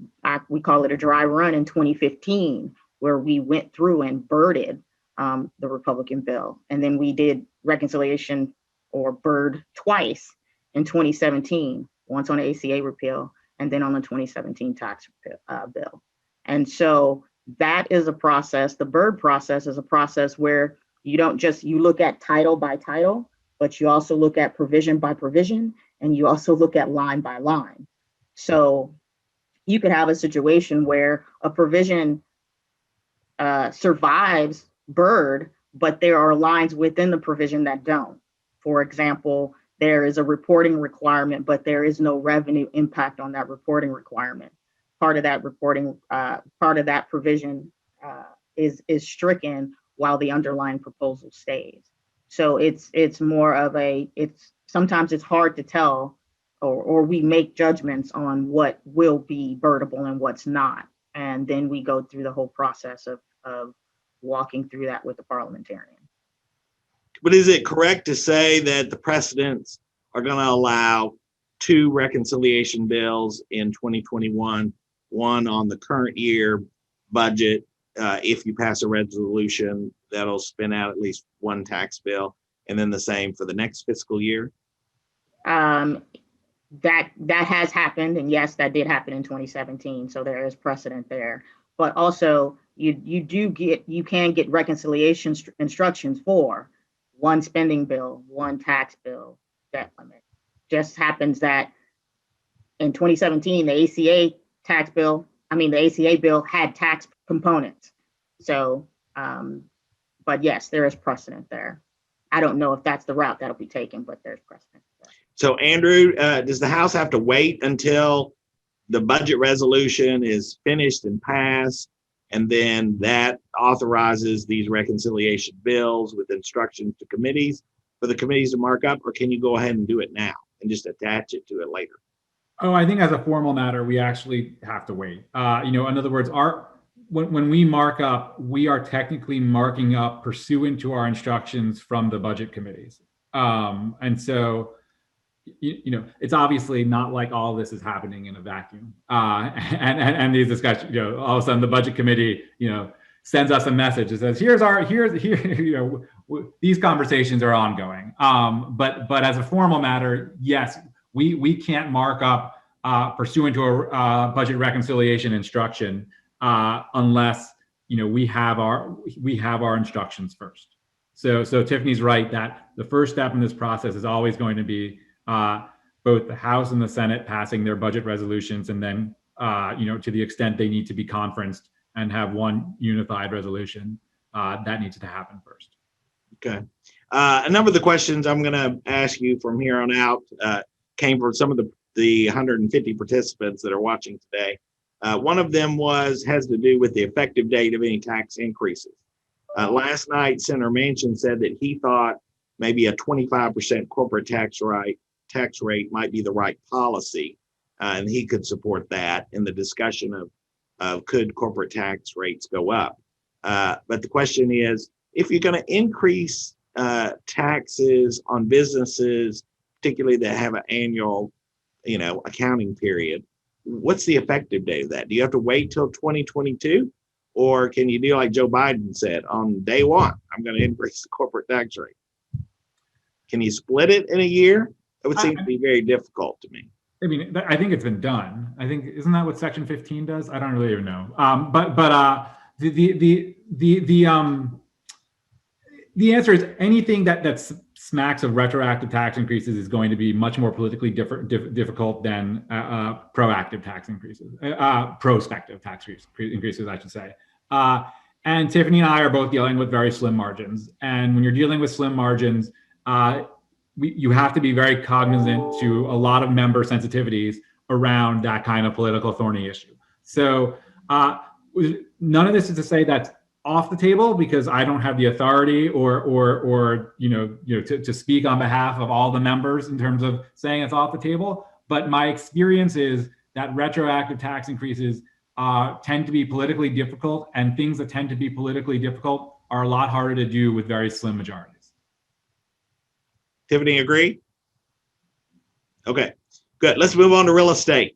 we call it a dry run in 2015, where we went through and birded the Republican bill. And then we did reconciliation or bird twice in 2017, once on the ACA repeal and then on the 2017 tax bill. And so that is a process. The bird process is a process where You don't just, you look at title by title, but you also look at provision by provision, and you also look at line by line. So you could have a situation where a provision survives BIRD, but there are lines within the provision that don't. For example, there is a reporting requirement, but there is no revenue impact on that reporting requirement. Part of that reporting, part of that provision is stricken while the underlying proposal stays. So it's more of a, sometimes it's hard to tell, or we make judgments on what will be birdable and what's not. And then we go through the whole process of walking through that with the parliamentarian. But is it correct to say that the precedents are going to allow 2 reconciliation bills in 2021, one on the current year budget, if you pass a resolution that'll spin out at least 1 tax bill, and then the same for the next fiscal year? That has happened, and yes, that did happen in 2017. So there is precedent there. But also, you can get reconciliation instructions for 1 spending bill, 1 tax bill, debt limit. Just happens that in 2017, the ACA bill had tax components. So, but yes, there is precedent there. I don't know if that's the route that'll be taken, but there's precedent there. So Andrew, does the House have to wait until the budget resolution is finished and passed, and then that authorizes these reconciliation bills with instructions to committees for the committees to mark up, or can you go ahead and do it now and just attach it to it later? Oh, I think as a formal matter, we actually have to wait. In other words, when we mark up, we are technically marking up pursuant to our instructions from the budget committees. And so, it's obviously not like all this is happening in a vacuum. And these discussions, all of a sudden the budget committee, sends us a message that says, these conversations are ongoing. But as a formal matter, yes, we can't mark up pursuant to a budget reconciliation instruction unless we have our instructions first. So Tiffany's right that the first step in this process is always going to be both the House and the Senate passing their budget resolutions, and then to the extent they need to be conferenced and have one unified resolution, that needs to happen first. Okay. A number of the questions I'm going to ask you from here on out came from some of the 150 participants that are watching today. One of them has to do with the effective date of any tax increases. Last night, Senator Manchin said that he thought maybe a 25% corporate tax rate might be the right policy, and he could support that in the discussion of could corporate tax rates go up. But the question is, if you're going to increase taxes on businesses, particularly that have an annual, accounting period, what's the effective date of that? Do you have to wait till 2022? Or can you do like Joe Biden said, on day 1, I'm going to increase the corporate tax rate? Can you split it in a year? That would seem to be very difficult to me. I mean, I think it's been done. I think, isn't that what Section 15 does? I don't really even know. The answer is anything that smacks of retroactive tax increases is going to be much more politically difficult than proactive tax increases, prospective tax increases, I should say. And Tiffany and I are both dealing with very slim margins. And when you're dealing with slim margins, you have to be very cognizant to a lot of member sensitivities around that kind of political thorny issue. So none of this is to say that's off the table, because I don't have the authority or to speak on behalf of all the members in terms of saying it's off the table. But my experience is that retroactive tax increases tend to be politically difficult, and things that tend to be politically difficult are a lot harder to do with very slim majorities. Tiffany, agree? Okay, good. Let's move on to real estate.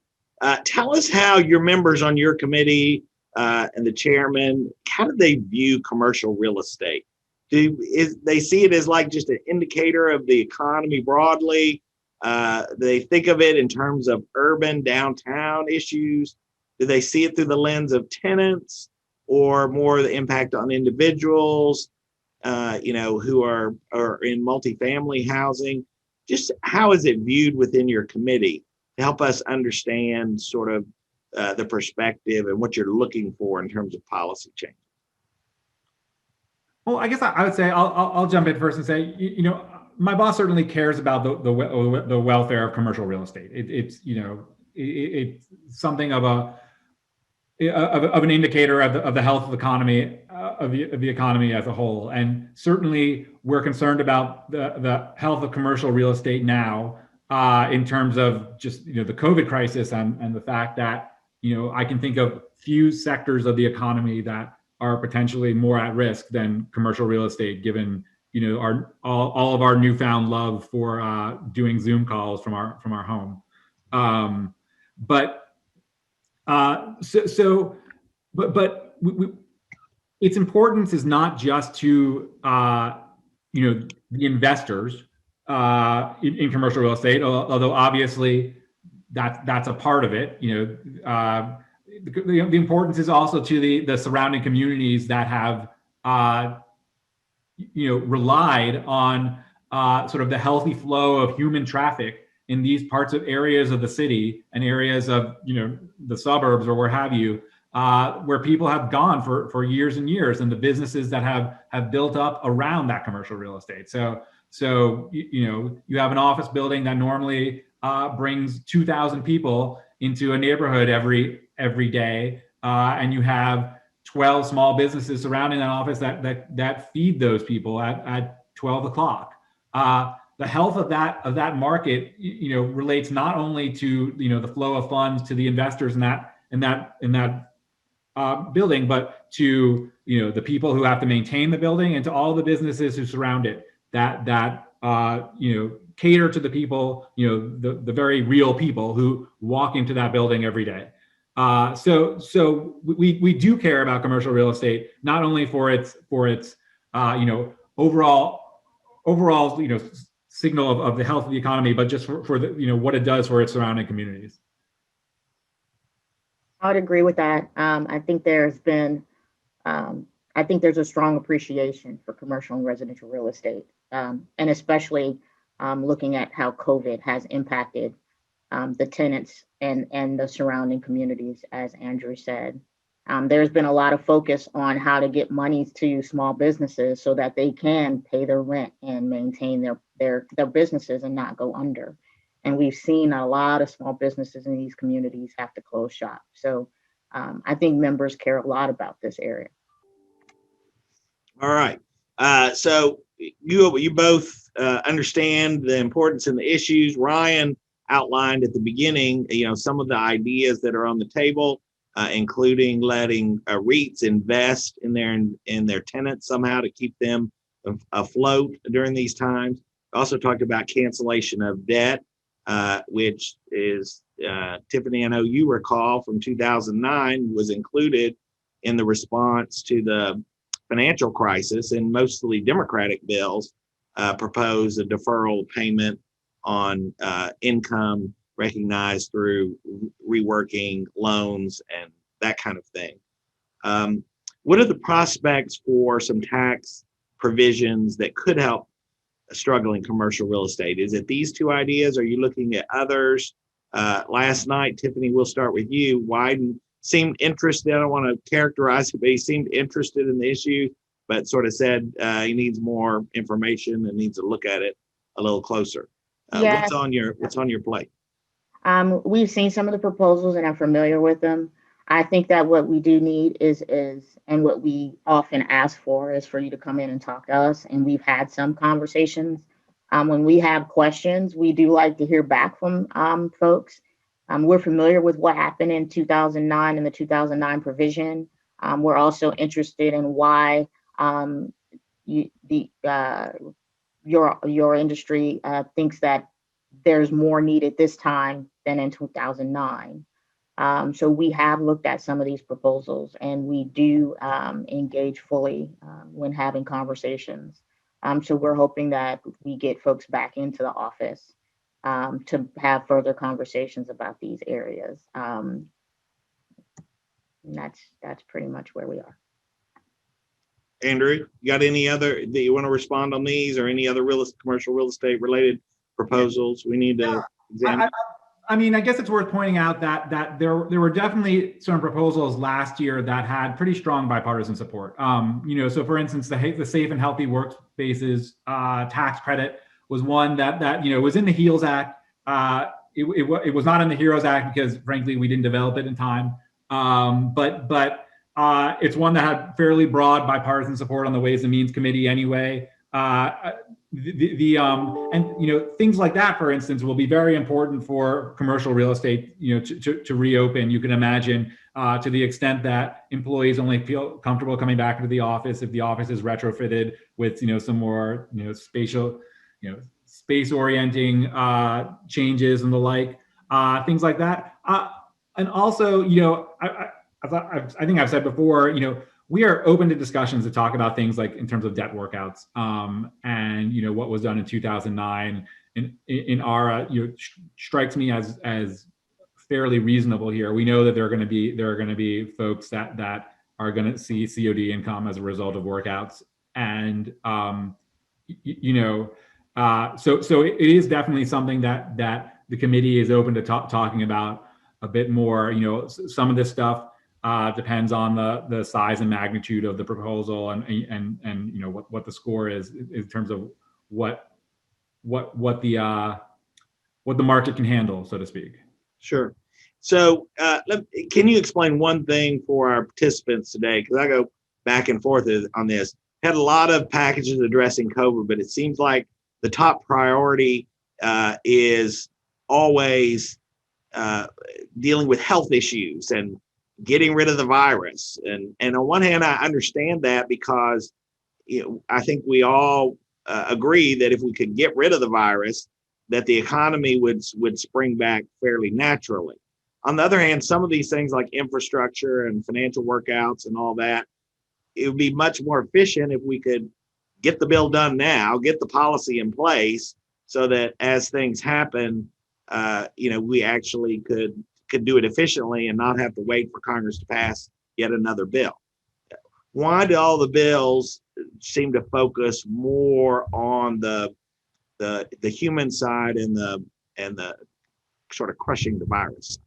Tell us how your members on your committee and the chairman, how do they view commercial real estate? Do they see it as like just an indicator of the economy broadly? They think of it in terms of urban downtown issues? Do they see it through the lens of tenants or more the impact on individuals? who are in multifamily housing? Just how is it viewed within your committee to help us understand sort of the perspective and what you're looking for in terms of policy change? Well, I guess I would say I'll jump in first and say, my boss certainly cares about the welfare of commercial real estate. It's something of an indicator of the health of the economy of the economy as a whole. And certainly we're concerned about the health of commercial real estate now in terms of just the COVID crisis and the fact that I can think of few sectors of the economy that are potentially more at risk than commercial real estate, given all of our newfound love for doing Zoom calls from our home. Its importance is not just to the investors in commercial real estate, although obviously that's a part of it. The importance is also to the surrounding communities that have relied on sort of the healthy flow of human traffic in these parts of areas of the city and areas of the suburbs or where have you, where people have gone for years and years, and the businesses that have built up around that commercial real estate. So you have an office building that normally brings 2,000 people into a neighborhood every day, and you have 12 small businesses surrounding that office that feed those people at 12 o'clock. The health of that market, relates not only to the flow of funds to the investors in that building, but to the people who have to maintain the building and to all the businesses who surround it that cater to the people, the very real people who walk into that building every day. So we do care about commercial real estate, not only for its overall signal of the health of the economy, but just for the, what it does for its surrounding communities. I would agree with that. I think there's a strong appreciation for commercial and residential real estate, and especially looking at how COVID has impacted the tenants and the surrounding communities, as Andrew said. There's been a lot of focus on how to get money to small businesses so that they can pay their rent and maintain their businesses and not go under. And we've seen a lot of small businesses in these communities have to close shop. So I think members care a lot about this area. All right. So you both understand the importance and the issues. Ryan outlined at the beginning, some of the ideas that are on the table, including letting REITs invest in their tenants somehow to keep them afloat during these times. Also talked about cancellation of debt, which is, Tiffany, I know you recall from 2009 was included in the response to the financial crisis, and mostly Democratic bills propose a deferral payment on income recognized through reworking loans and that kind of thing. What are the prospects for some tax provisions that could help struggling commercial real estate? Is it these two ideas? Are you looking at others? Last night, Tiffany, we'll start with you. Wyden seemed interested. I don't want to characterize it, but he seemed interested in the issue, but sort of said he needs more information and needs to look at it a little closer. Yes. What's on your plate? We've seen some of the proposals and I'm familiar with them. I think that what we do need is and what we often ask for is for you to come in and talk to us. And we've had some conversations. When we have questions, we do like to hear back from folks. We're familiar with what happened in 2009 and the 2009 provision. We're also interested in why your industry thinks that there's more needed this time than in 2009. So we have looked at some of these proposals and we do engage fully when having conversations. So we're hoping that we get folks back into the office to have further conversations about these areas. And that's pretty much where we are. Andrew, you got any other that you want to respond on these, or any other commercial real estate related proposals we need to examine? I mean, I guess it's worth pointing out that there were definitely some proposals last year that had pretty strong bipartisan support. So for instance, the Safe and Healthy Workspaces tax credit was one that was in the HEALS Act. It was not in the HEROES Act because, frankly, we didn't develop it in time. But it's one that had fairly broad bipartisan support on the Ways and Means Committee anyway. Things like that, for instance, will be very important for commercial real estate, to reopen. You can imagine to the extent that employees only feel comfortable coming back into the office if the office is retrofitted with, some more, spatial, space orienting changes and the like, things like that. And also, I think I've said before, we are open to discussions to talk about things like in terms of debt workouts, and what was done in 2009 in our strikes me as fairly reasonable here. We know that there are going to be folks that are going to see COD income as a result of workouts, and so it is definitely something that the committee is open to talking about a bit more. Some of this stuff depends on the size and magnitude of the proposal and what the score is in terms of what the market can handle, so to speak. Sure. So can you explain one thing for our participants today? Because I go back and forth on this. Had a lot of packages addressing COVID, but it seems like the top priority is always dealing with health issues and getting rid of the virus. And on one hand, I understand that because I think we all agree that if we could get rid of the virus, that the economy would spring back fairly naturally. On the other hand, some of these things like infrastructure and financial workouts and all that, it would be much more efficient if we could get the bill done now, get the policy in place so that as things happen, we actually could do it efficiently and not have to wait for Congress to pass yet another bill. Why do all the bills seem to focus more on the human side and the sort of crushing the virus?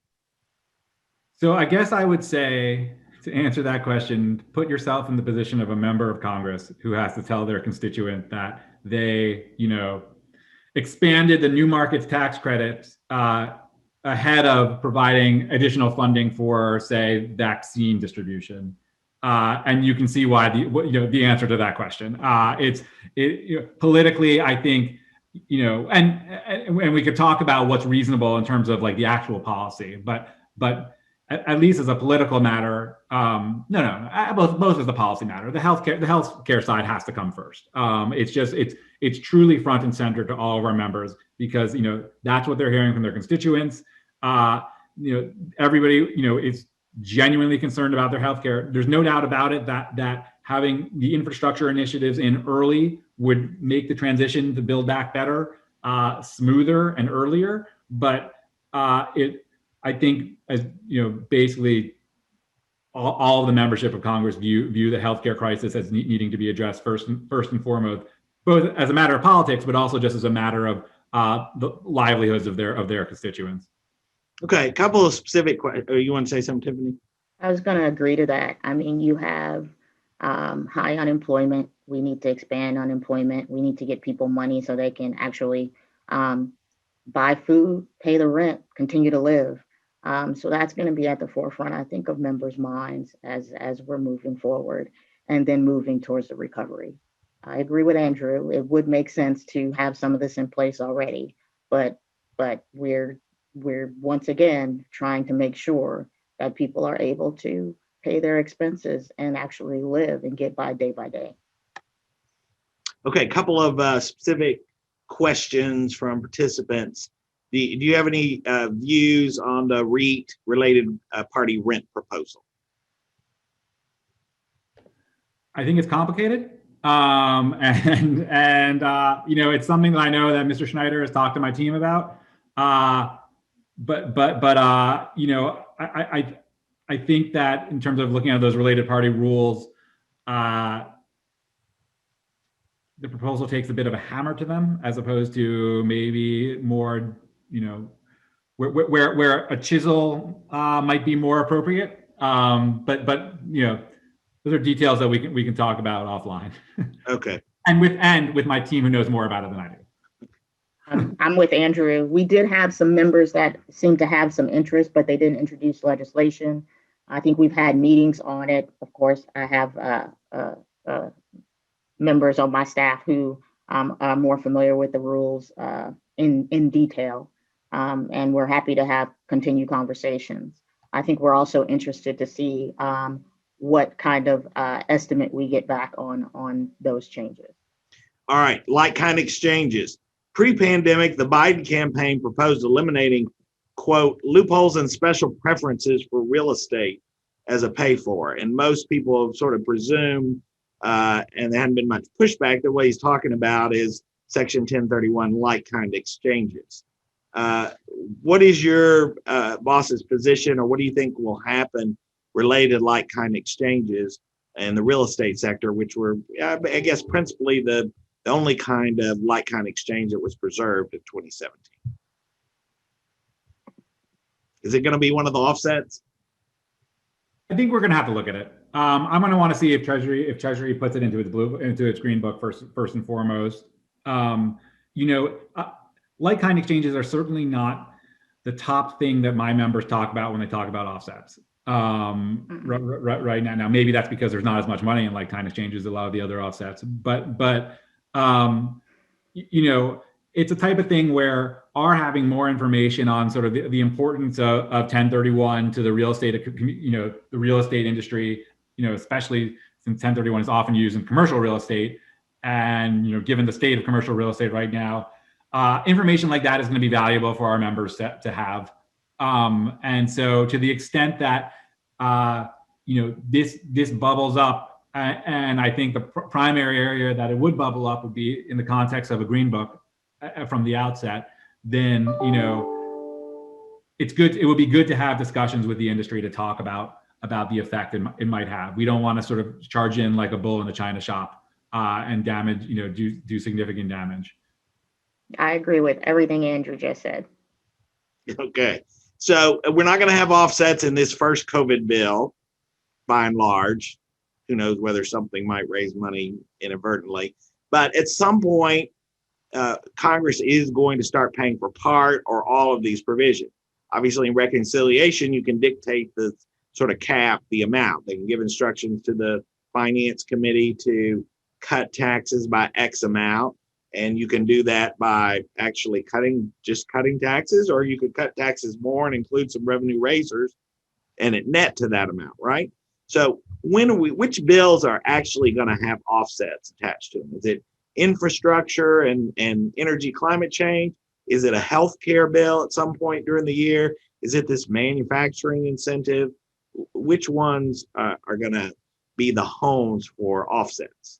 So I guess I would say, to answer that question, put yourself in the position of a member of Congress who has to tell their constituent that they, expanded the new markets tax credits ahead of providing additional funding for, say, vaccine distribution. And you can see why the answer to that question. Politically, I think, and we could talk about what's reasonable in terms of like the actual policy, but at least as a political matter, both as a policy matter. The healthcare side has to come first. It's truly front and center to all of our members because that's what they're hearing from their constituents. Everybody is genuinely concerned about their healthcare. There's no doubt about it that having the infrastructure initiatives in early would make the transition to build back better, smoother and earlier. But I think, as basically all of the membership of Congress view the healthcare crisis as needing to be addressed first and foremost, both as a matter of politics, but also just as a matter of the livelihoods of their constituents. Okay, a couple of specific questions. You want to say something, Tiffany? I was going to agree to that. I mean, you have high unemployment. We need to expand unemployment. We need to get people money so they can actually buy food, pay the rent, continue to live. So that's going to be at the forefront, I think, of members' minds as we're moving forward and then moving towards the recovery. I agree with Andrew. It would make sense to have some of this in place already, but we're once again trying to make sure that people are able to pay their expenses and actually live and get by day. Okay, a couple of specific questions from participants. Do you have any views on the REIT related party rent proposal? I think it's complicated. And it's something that I know that Mr. Schneider has talked to my team about. But I think that in terms of looking at those related party rules, the proposal takes a bit of a hammer to them, as opposed to maybe more, where a chisel might be more appropriate. But those are details that we can talk about offline. Okay. and with my team who knows more about it than I do. I'm with Andrew. We did have some members that seemed to have some interest, but they didn't introduce legislation. I think we've had meetings on it. Of course, I have members on my staff who are more familiar with the rules in detail, and we're happy to have continued conversations. I think we're also interested to see what kind of estimate we get back on those changes. All right, like-kind exchanges. Pre-pandemic, the Biden campaign proposed eliminating, quote, loopholes and special preferences for real estate as a pay-for. And most people have sort of presumed, and there hadn't been much pushback, that what he's talking about is Section 1031 like-kind exchanges. What is your boss's position, or what do you think will happen related like-kind exchanges in the real estate sector, which were, I guess, principally the only kind of like-kind exchange that was preserved in 2017? Is it going to be one of the offsets? I think we're going to have to look at it. I'm going to want to see if Treasury puts it into its green book first and foremost. Like-kind exchanges are certainly not the top thing that my members talk about when they talk about offsets. Right now. Now, maybe that's because there's not as much money in like-kind exchanges as a lot of the other offsets. But it's a type of thing where our having more information on sort of the importance of 1031 to the real estate, the real estate industry, especially since 1031 is often used in commercial real estate, and given the state of commercial real estate right now, information like that is going to be valuable for our members to have. And so, to the extent that this bubbles up. And I think the primary area that it would bubble up would be in the context of a green book from the outset. Then, it's good. It would be good to have discussions with the industry to talk about the effect it might have. We don't want to sort of charge in like a bull in the china shop and damage, do significant damage. I agree with everything Andrew just said. Okay. So we're not going to have offsets in this first COVID bill, by and large. Who knows whether something might raise money inadvertently. But at some point, Congress is going to start paying for part or all of these provisions. Obviously, in reconciliation, you can dictate the sort of cap the amount. They can give instructions to the Finance Committee to cut taxes by X amount. And you can do that by actually cutting taxes, or you could cut taxes more and include some revenue raisers and it net to that amount, right? So which bills are actually going to have offsets attached to them? Is it infrastructure and energy climate change? Is it a healthcare bill at some point during the year? Is it this manufacturing incentive? Which ones are going to be the homes for offsets?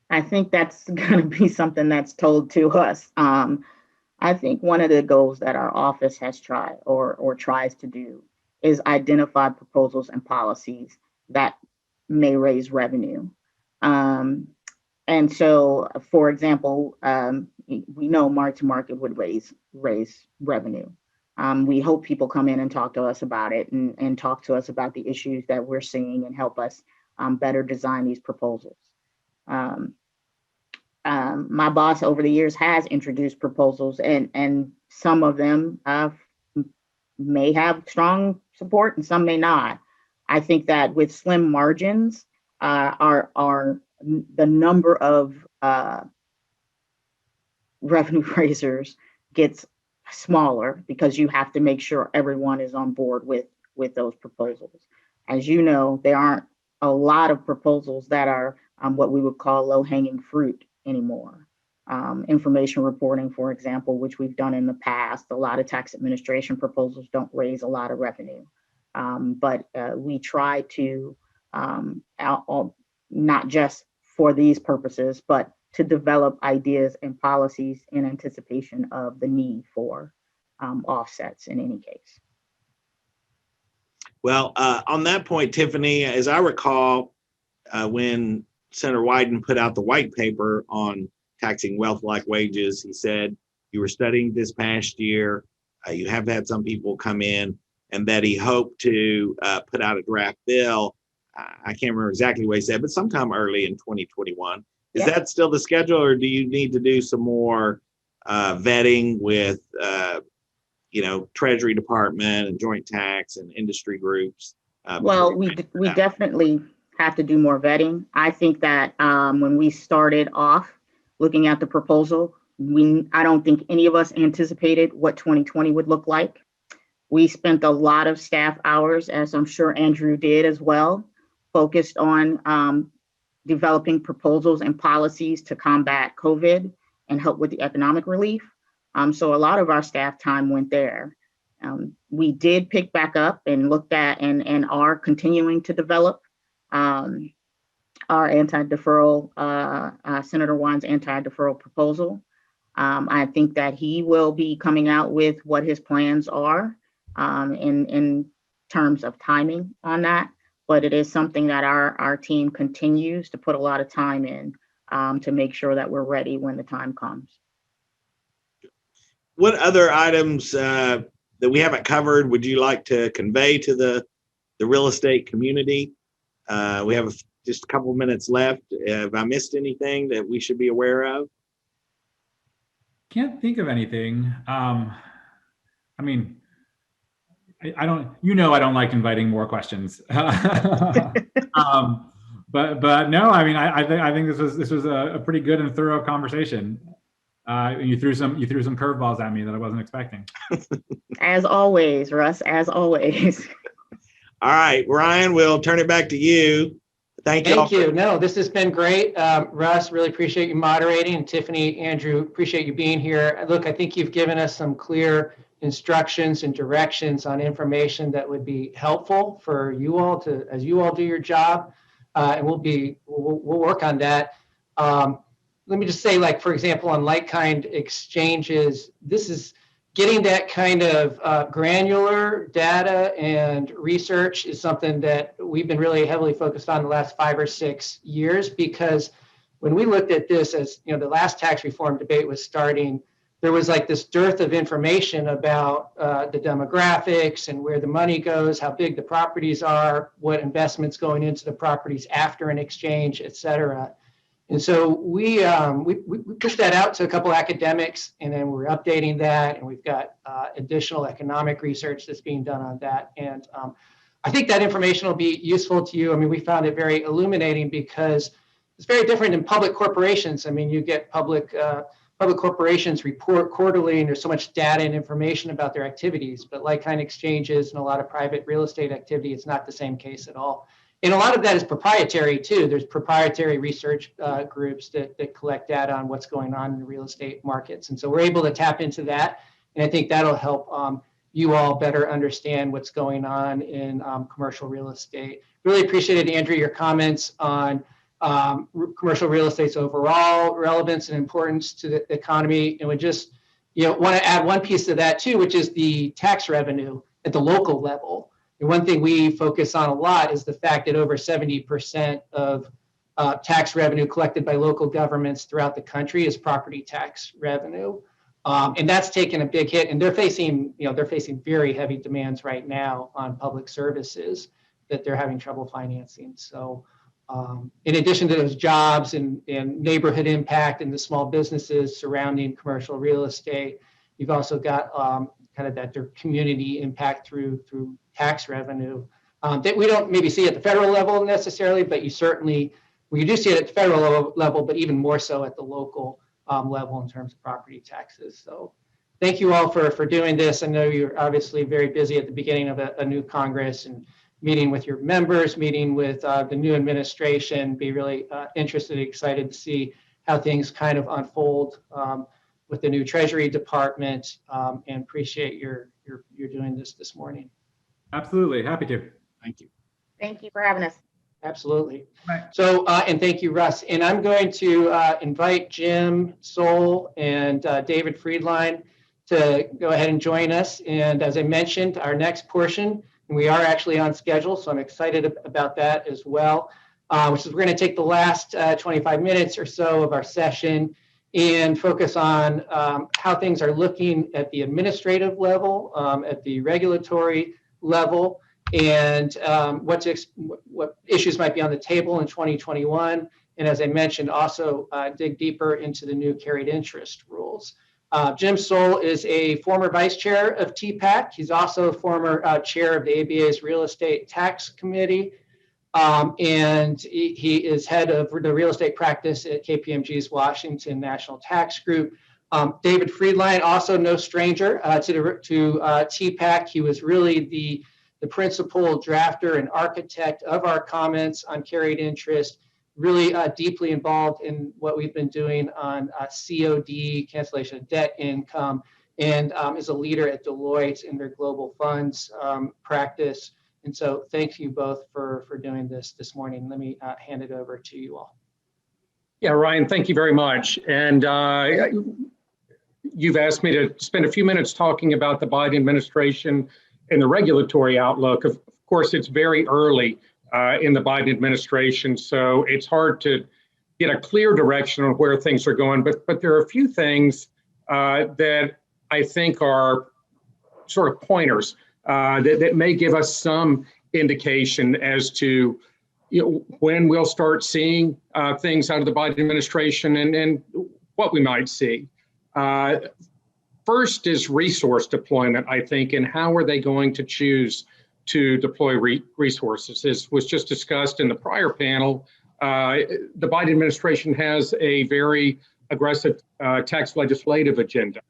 I think that's going to be something that's told to us. I think one of the goals that our office has tried or tries to do is identify proposals and policies that may raise revenue. And so, for example, we know mark-to-market would raise revenue. We hope people come in and talk to us about it and talk to us about the issues that we're seeing and help us better design these proposals. My boss over the years has introduced proposals, and some of them may have strong support and some may not. I think that with slim margins, the number of revenue raisers gets smaller because you have to make sure everyone is on board with those proposals. As you know, there aren't a lot of proposals that are what we would call low-hanging fruit anymore. Information reporting, for example, which we've done in the past, a lot of tax administration proposals don't raise a lot of revenue. But we try to, not just for these purposes, but to develop ideas and policies in anticipation of the need for offsets in any case. Well, on that point, Tiffany, as I recall, when Senator Wyden put out the white paper on taxing wealth-like wages, he said you were studying this past year. You have had some people come in, and that he hoped to put out a draft bill. I can't remember exactly what he said, but sometime early in 2021. Is that still the schedule, or do you need to do some more vetting with, Treasury Department and joint tax and industry groups? Well, we definitely have to do more vetting. I think that when we started off looking at the proposal, I don't think any of us anticipated what 2020 would look like. We spent a lot of staff hours, as I'm sure Andrew did as well, focused on developing proposals and policies to combat COVID and help with the economic relief. So a lot of our staff time went there. We did pick back up and looked at and are continuing to develop our anti-deferral, Senator Wyden's anti-deferral proposal. I think that he will be coming out with what his plans are in terms of timing on that. But it is something that our team continues to put a lot of time in to make sure that we're ready when the time comes. What other items that we haven't covered would you like to convey to the real estate community? We have just a couple minutes left. Have I missed anything that we should be aware of? Can't think of anything. I mean, I don't, I don't like inviting more questions. But no, I mean, I think this was a pretty good and thorough conversation. You threw some curveballs at me that I wasn't expecting. As always, Russ, as always. All right, Ryan, we'll turn it back to you. Thank you. Thank you. No, this has been great. Russ, really appreciate you moderating. And Tiffany, Andrew, appreciate you being here. Look, I think you've given us some clear instructions and directions on information that would be helpful for you all as you all do your job. And we'll work on that. Let me just say, like, for example, on like-kind exchanges, this is getting that kind of granular data and research is something that we've been really heavily focused on the last 5 or 6 years, because when we looked at this, as the last tax reform debate was starting, there was like this dearth of information about the demographics and where the money goes, how big the properties are, what investments going into the properties after an exchange, et cetera. And so we pushed that out to a couple academics, and then we're updating that, and we've got additional economic research that's being done on that. And I think that information will be useful to you. I mean, we found it very illuminating because it's very different in public corporations. I mean, you get public corporations report quarterly, and there's so much data and information about their activities. But like-kind exchanges and a lot of private real estate activity, it's not the same case at all. And a lot of that is proprietary too. There's proprietary research groups that collect data on what's going on in the real estate markets. And so we're able to tap into that. And I think that'll help you all better understand what's going on in commercial real estate. Really appreciated, Andrew, your comments on commercial real estate's overall relevance and importance to the economy. And we just want to add one piece to that too, which is the tax revenue at the local level. And one thing we focus on a lot is the fact that over 70% of tax revenue collected by local governments throughout the country is property tax revenue. And that's taken a big hit, and they're facing very heavy demands right now on public services that they're having trouble financing. So in addition to those jobs and neighborhood impact and the small businesses surrounding commercial real estate, you've also got kind of that community impact through tax revenue that we don't maybe see at the federal level necessarily, but you do see it at the federal level, but even more so at the local level in terms of property taxes. So thank you all for doing this. I know you're obviously very busy at the beginning of a new Congress and meeting with your members, meeting with the new administration. Be really interested and excited to see how things kind of unfold with the new Treasury Department, and appreciate you're doing this morning. Absolutely. Happy to. Thank you. Thank you for having us. Absolutely. Right. So, and thank you, Russ. And I'm going to invite Jim Soul and David Friedline to go ahead and join us. And as I mentioned, our next portion, and we are actually on schedule, so I'm excited about that as well. which is we're going to take the last 25 minutes or so of our session and focus on how things are looking at the administrative level, at the regulatory level, and what issues might be on the table in 2021. And as I mentioned, also dig deeper into the new carried interest rules. Jim Soul is a former vice chair of TPAC. He's also a former chair of the ABA's Real Estate Tax Committee. And he is head of the real estate practice at KPMG's Washington National Tax Group. David Friedline, also no stranger to TPAC. He was really the principal drafter and architect of our comments on carried interest, really deeply involved in what we've been doing on COD, cancellation of debt income, and is a leader at Deloitte in their global funds practice. And so thank you both for doing this morning. Let me hand it over to you all. Yeah, Ryan, thank you very much. And you've asked me to spend a few minutes talking about the Biden administration and the regulatory outlook. Of course, it's very early in the Biden administration, so it's hard to get a clear direction on where things are going. But there are a few things that I think are sort of pointers that may give us some indication as to when we'll start seeing things out of the Biden administration and what we might see. First is resource deployment, I think, and how are they going to choose to deploy resources. As was just discussed in the prior panel, the Biden administration has a very aggressive tax legislative agenda.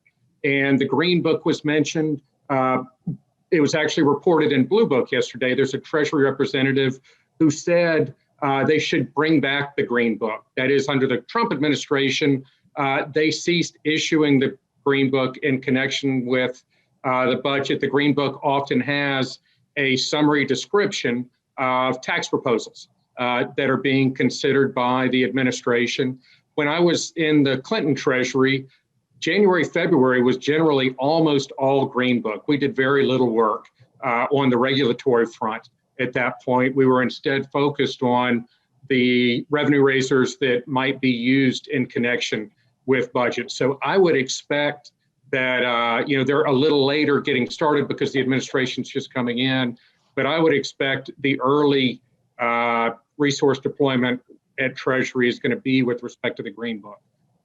And the Green Book was mentioned. It was actually reported in Blue Book yesterday. There's a Treasury representative who said they should bring back the Green Book. That is, under the Trump administration, they ceased issuing the Green Book in connection with the budget. The Green Book often has a summary description of tax proposals that are being considered by the administration. When I was in the Clinton Treasury, January, February was generally almost all Green Book. We did very little work on the regulatory front at that point. We were instead focused on the revenue raisers that might be used in connection with budget. So I would expect that, they're a little later getting started because the administration's just coming in, but I would expect the early resource deployment at Treasury is going to be with respect to the Green Book.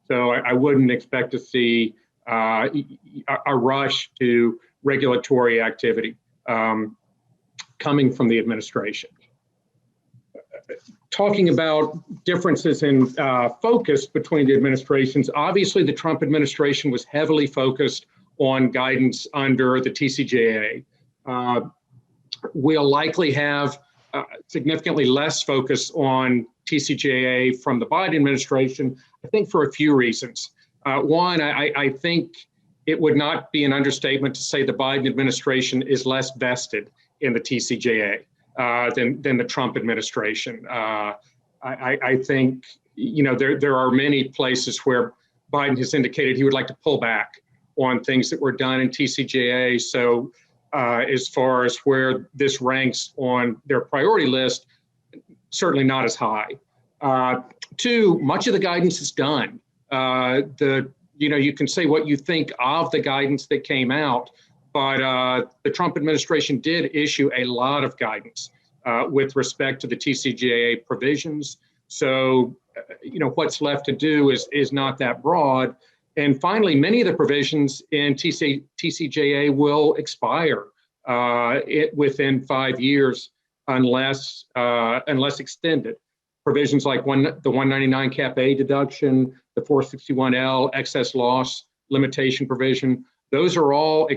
So I wouldn't expect to see a rush to regulatory activity coming from the administration. Talking about differences in focus between the administrations, obviously the Trump administration was heavily focused on guidance under the TCJA. We'll likely have significantly less focus on TCJA from the Biden administration, I think for a few reasons. One, I think it would not be an understatement to say the Biden administration is less vested in the TCJA than the Trump administration. I think, there are many places where Biden has indicated he would like to pull back on things that were done in TCJA. So as far as where this ranks on their priority list, certainly not as high. Two, much of the guidance is done. You can say what you think of the guidance that came out, but the Trump administration did issue a lot of guidance with respect to the TCJA provisions. So, what's left to do is not that broad. And finally, many of the provisions in TCJA will expire within 5 years unless extended. Provisions like the 199 Cap A deduction, the 461L excess loss limitation provision, those are all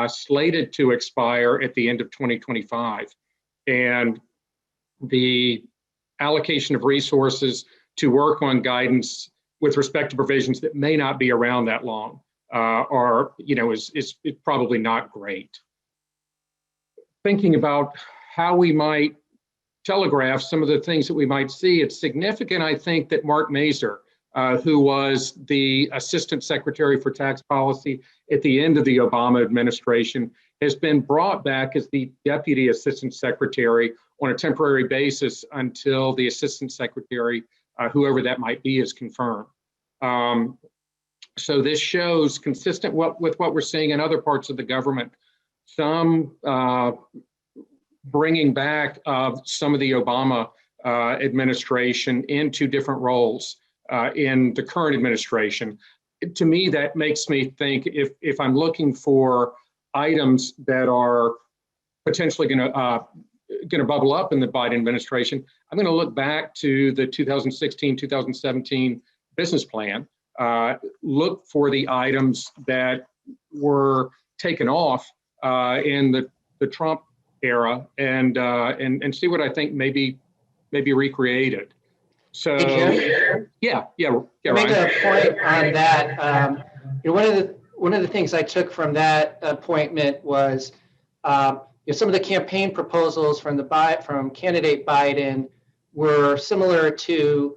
slated to expire at the end of 2025. And the allocation of resources to work on guidance with respect to provisions that may not be around that long is probably not great. Thinking about how we might telegraph some of the things that we might see, it's significant, I think, that Mark Mazur, who was the Assistant Secretary for Tax Policy at the end of the Obama administration, has been brought back as the Deputy Assistant Secretary on a temporary basis until the assistant secretary, whoever that might be, is confirmed. So this shows, consistent with what we're seeing in other parts of the government, some bringing back of some of the Obama administration into different roles in the current administration. To me, that makes me think, if I'm looking for items that are potentially going to bubble up in the Biden administration, I'm going to look back to the 2016-2017 business plan, look for the items that were taken off in the Trump era, and see what I think maybe recreated. So yeah. Make a point on that. One of the things I took from that appointment was some of the campaign proposals from candidate Biden were similar to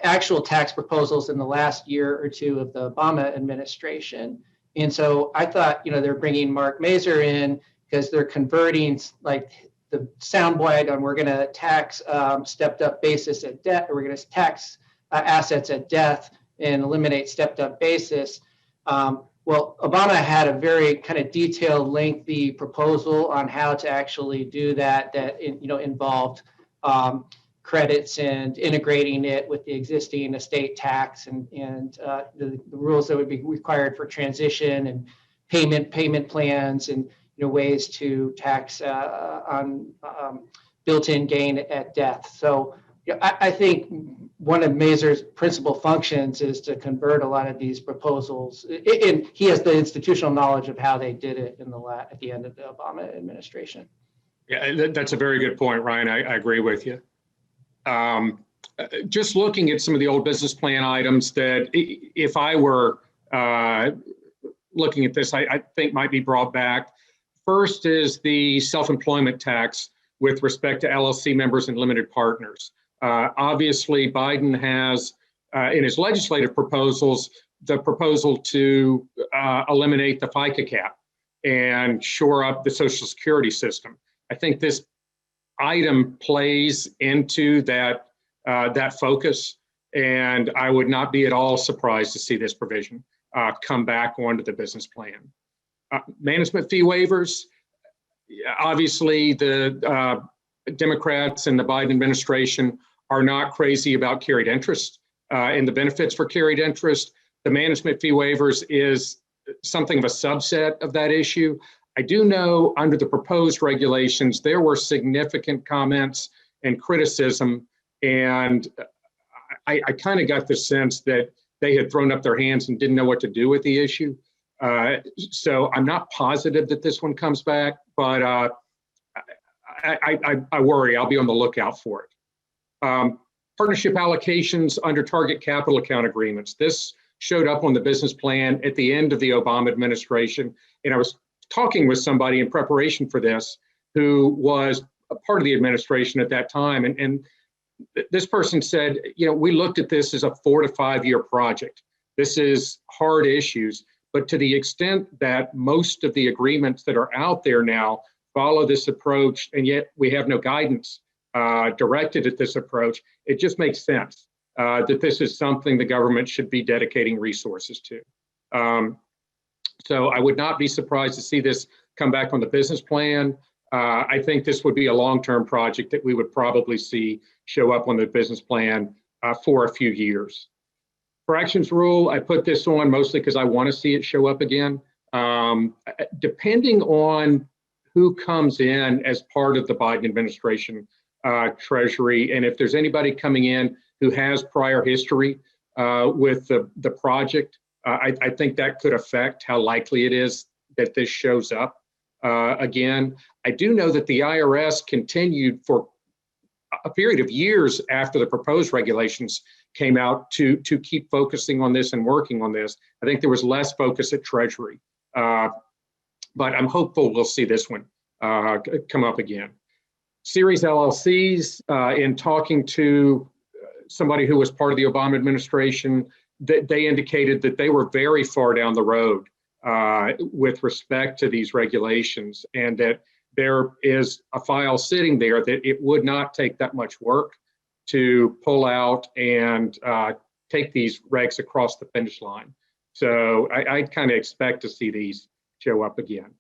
actual tax proposals in the last year or two of the Obama administration. And so I thought, they're bringing Mark Mazur in because they're converting like the soundbite on we're going to tax stepped up basis at debt, or we're going to tax assets at death and eliminate stepped up basis. Well, Obama had a very kind of detailed, lengthy proposal on how to actually do that involved credits and integrating it with the existing estate tax and the rules that would be required for transition and payment plans and ways to tax on built-in gain at death. So I think one of Mazur's principal functions is to convert a lot of these proposals, and he has the institutional knowledge of how they did it at the end of the Obama administration. Yeah, that's a very good point, Ryan. I agree with you. Just looking at some of the old business plan items that, if I were looking at this, I think might be brought back. First is the self-employment tax with respect to LLC members and limited partners. Obviously, Biden has, in his legislative proposals, the proposal to eliminate the FICA cap and shore up the Social Security system. I think this item plays into that focus, and I would not be at all surprised to see this provision come back onto the business plan. Management fee waivers. Obviously, the Democrats and the Biden administration are not crazy about carried interest and the benefits for carried interest. The management fee waivers is something of a subset of that issue. I do know under the proposed regulations, there were significant comments and criticism, and I kind of got the sense that they had thrown up their hands and didn't know what to do with the issue. So I'm not positive that this one comes back, but I worry. I'll be on the lookout for it. Partnership allocations under target capital account agreements. This showed up on the business plan at the end of the Obama administration, and I was talking with somebody in preparation for this who was a part of the administration at that time, and this person said, we looked at this as a 4 to 5 year project. This is hard issues, but to the extent that most of the agreements that are out there now follow this approach, and yet we have no guidance directed at this approach, it just makes sense that this is something the government should be dedicating resources to. So I would not be surprised to see this come back on the business plan. I think this would be a long-term project that we would probably see show up on the business plan for a few years. Fractions rule, I put this on mostly because I want to see it show up again. Depending on who comes in as part of the Biden administration Treasury, and if there's anybody coming in who has prior history with the project, I think that could affect how likely it is that this shows up again. I do know that the IRS continued for a period of years after the proposed regulations came out to keep focusing on this and working on this. I think there was less focus at Treasury, but I'm hopeful we'll see this one come up again. Series LLCs, in talking to somebody who was part of the Obama administration, they indicated that they were very far down the road with respect to these regulations, and that there is a file sitting there that it would not take that much work to pull out and take these regs across the finish line. So I kind of expect to see these show up again.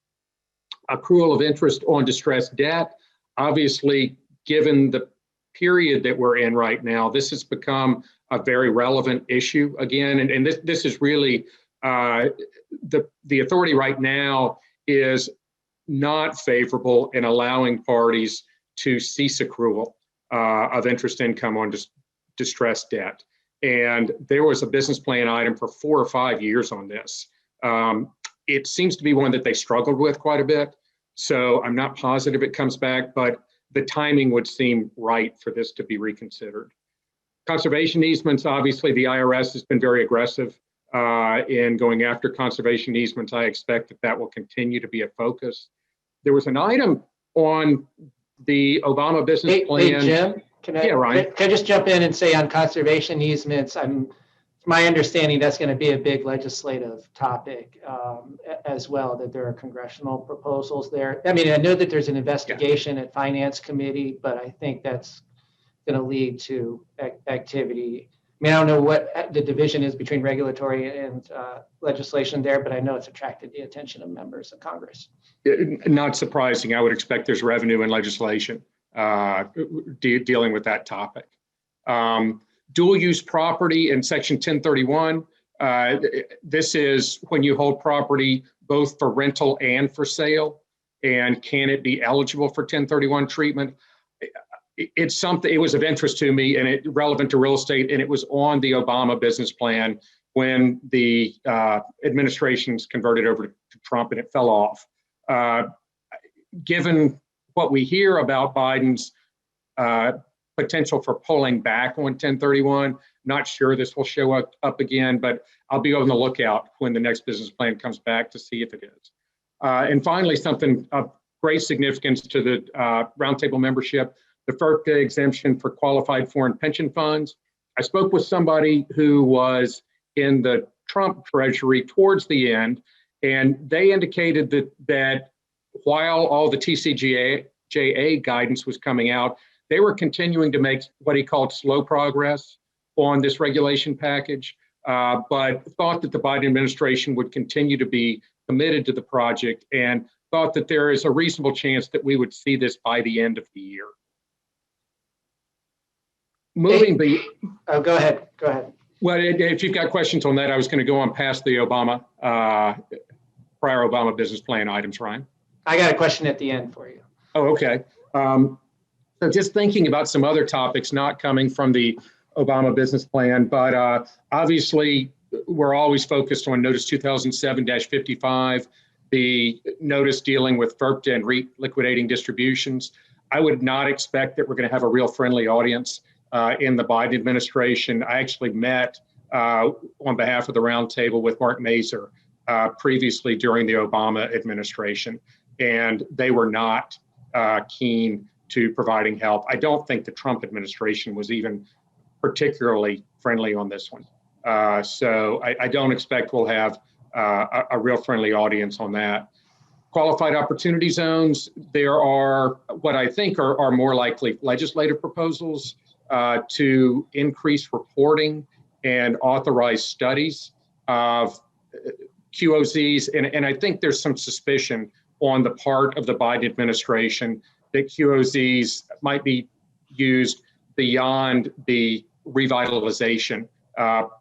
Accrual of interest on distressed debt. Obviously, given the period that we're in right now, this has become a very relevant issue again. And this is really, the authority right now is not favorable in allowing parties to cease accrual of interest income on distressed debt. And there was a business plan item for 4 or 5 years on this. It seems to be one that they struggled with quite a bit. So I'm not positive it comes back, but the timing would seem right for this to be reconsidered. Conservation easements, obviously the IRS has been very aggressive in going after conservation easements. I expect that will continue to be a focus. There was an item on the Obama business plan. Hey, Jim, can I just jump in and say on conservation easements, my understanding that's going to be a big legislative topic as well, that there are congressional proposals there. I mean, I know that there's an investigation at Finance Committee, but I think that's going to lead to activity. I mean, I don't know what the division is between regulatory and legislation there, but I know it's attracted the attention of members of Congress. Not surprising. I would expect there's revenue and legislation dealing with that topic. Dual use property in section 1031. This is when you hold property both for rental and for sale, and can it be eligible for 1031 treatment? It's something, it was of interest to me and it relevant to real estate, and it was on the Obama business plan when the administration's converted over to Trump and it fell off. Given what we hear about Biden's potential for pulling back on 1031, not sure this will show up again, but I'll be on the lookout when the next business plan comes back to see if it is. And finally, something of great significance to the roundtable membership, the FERPA exemption for qualified foreign pension funds. I spoke with somebody who was in the Trump Treasury towards the end, and they indicated that while all the TCJA guidance was coming out, they were continuing to make what he called slow progress on this regulation package, but thought that the Biden administration would continue to be committed to the project and thought that there is a reasonable chance that we would see this by the end of the year. Go ahead. Well, if you've got questions on that, I was going to go on past the Obama, prior Obama business plan items, Ryan. I got a question at the end for you. Oh, okay. So just thinking about some other topics not coming from the Obama business plan, but obviously we're always focused on Notice 2007-55, the notice dealing with FERPA and liquidating distributions. I would not expect that we're going to have a real friendly audience in the Biden administration. I actually met on behalf of the roundtable with Mark Mazur previously during the Obama administration, and they were not keen to providing help. I don't think the Trump administration was even particularly friendly on this one. So I don't expect we'll have a real friendly audience on that. Qualified opportunity zones, there are what I think are more likely legislative proposals to increase reporting and authorize studies of QOZs. And I think there's some suspicion on the part of the Biden administration that QOZs might be used beyond the revitalization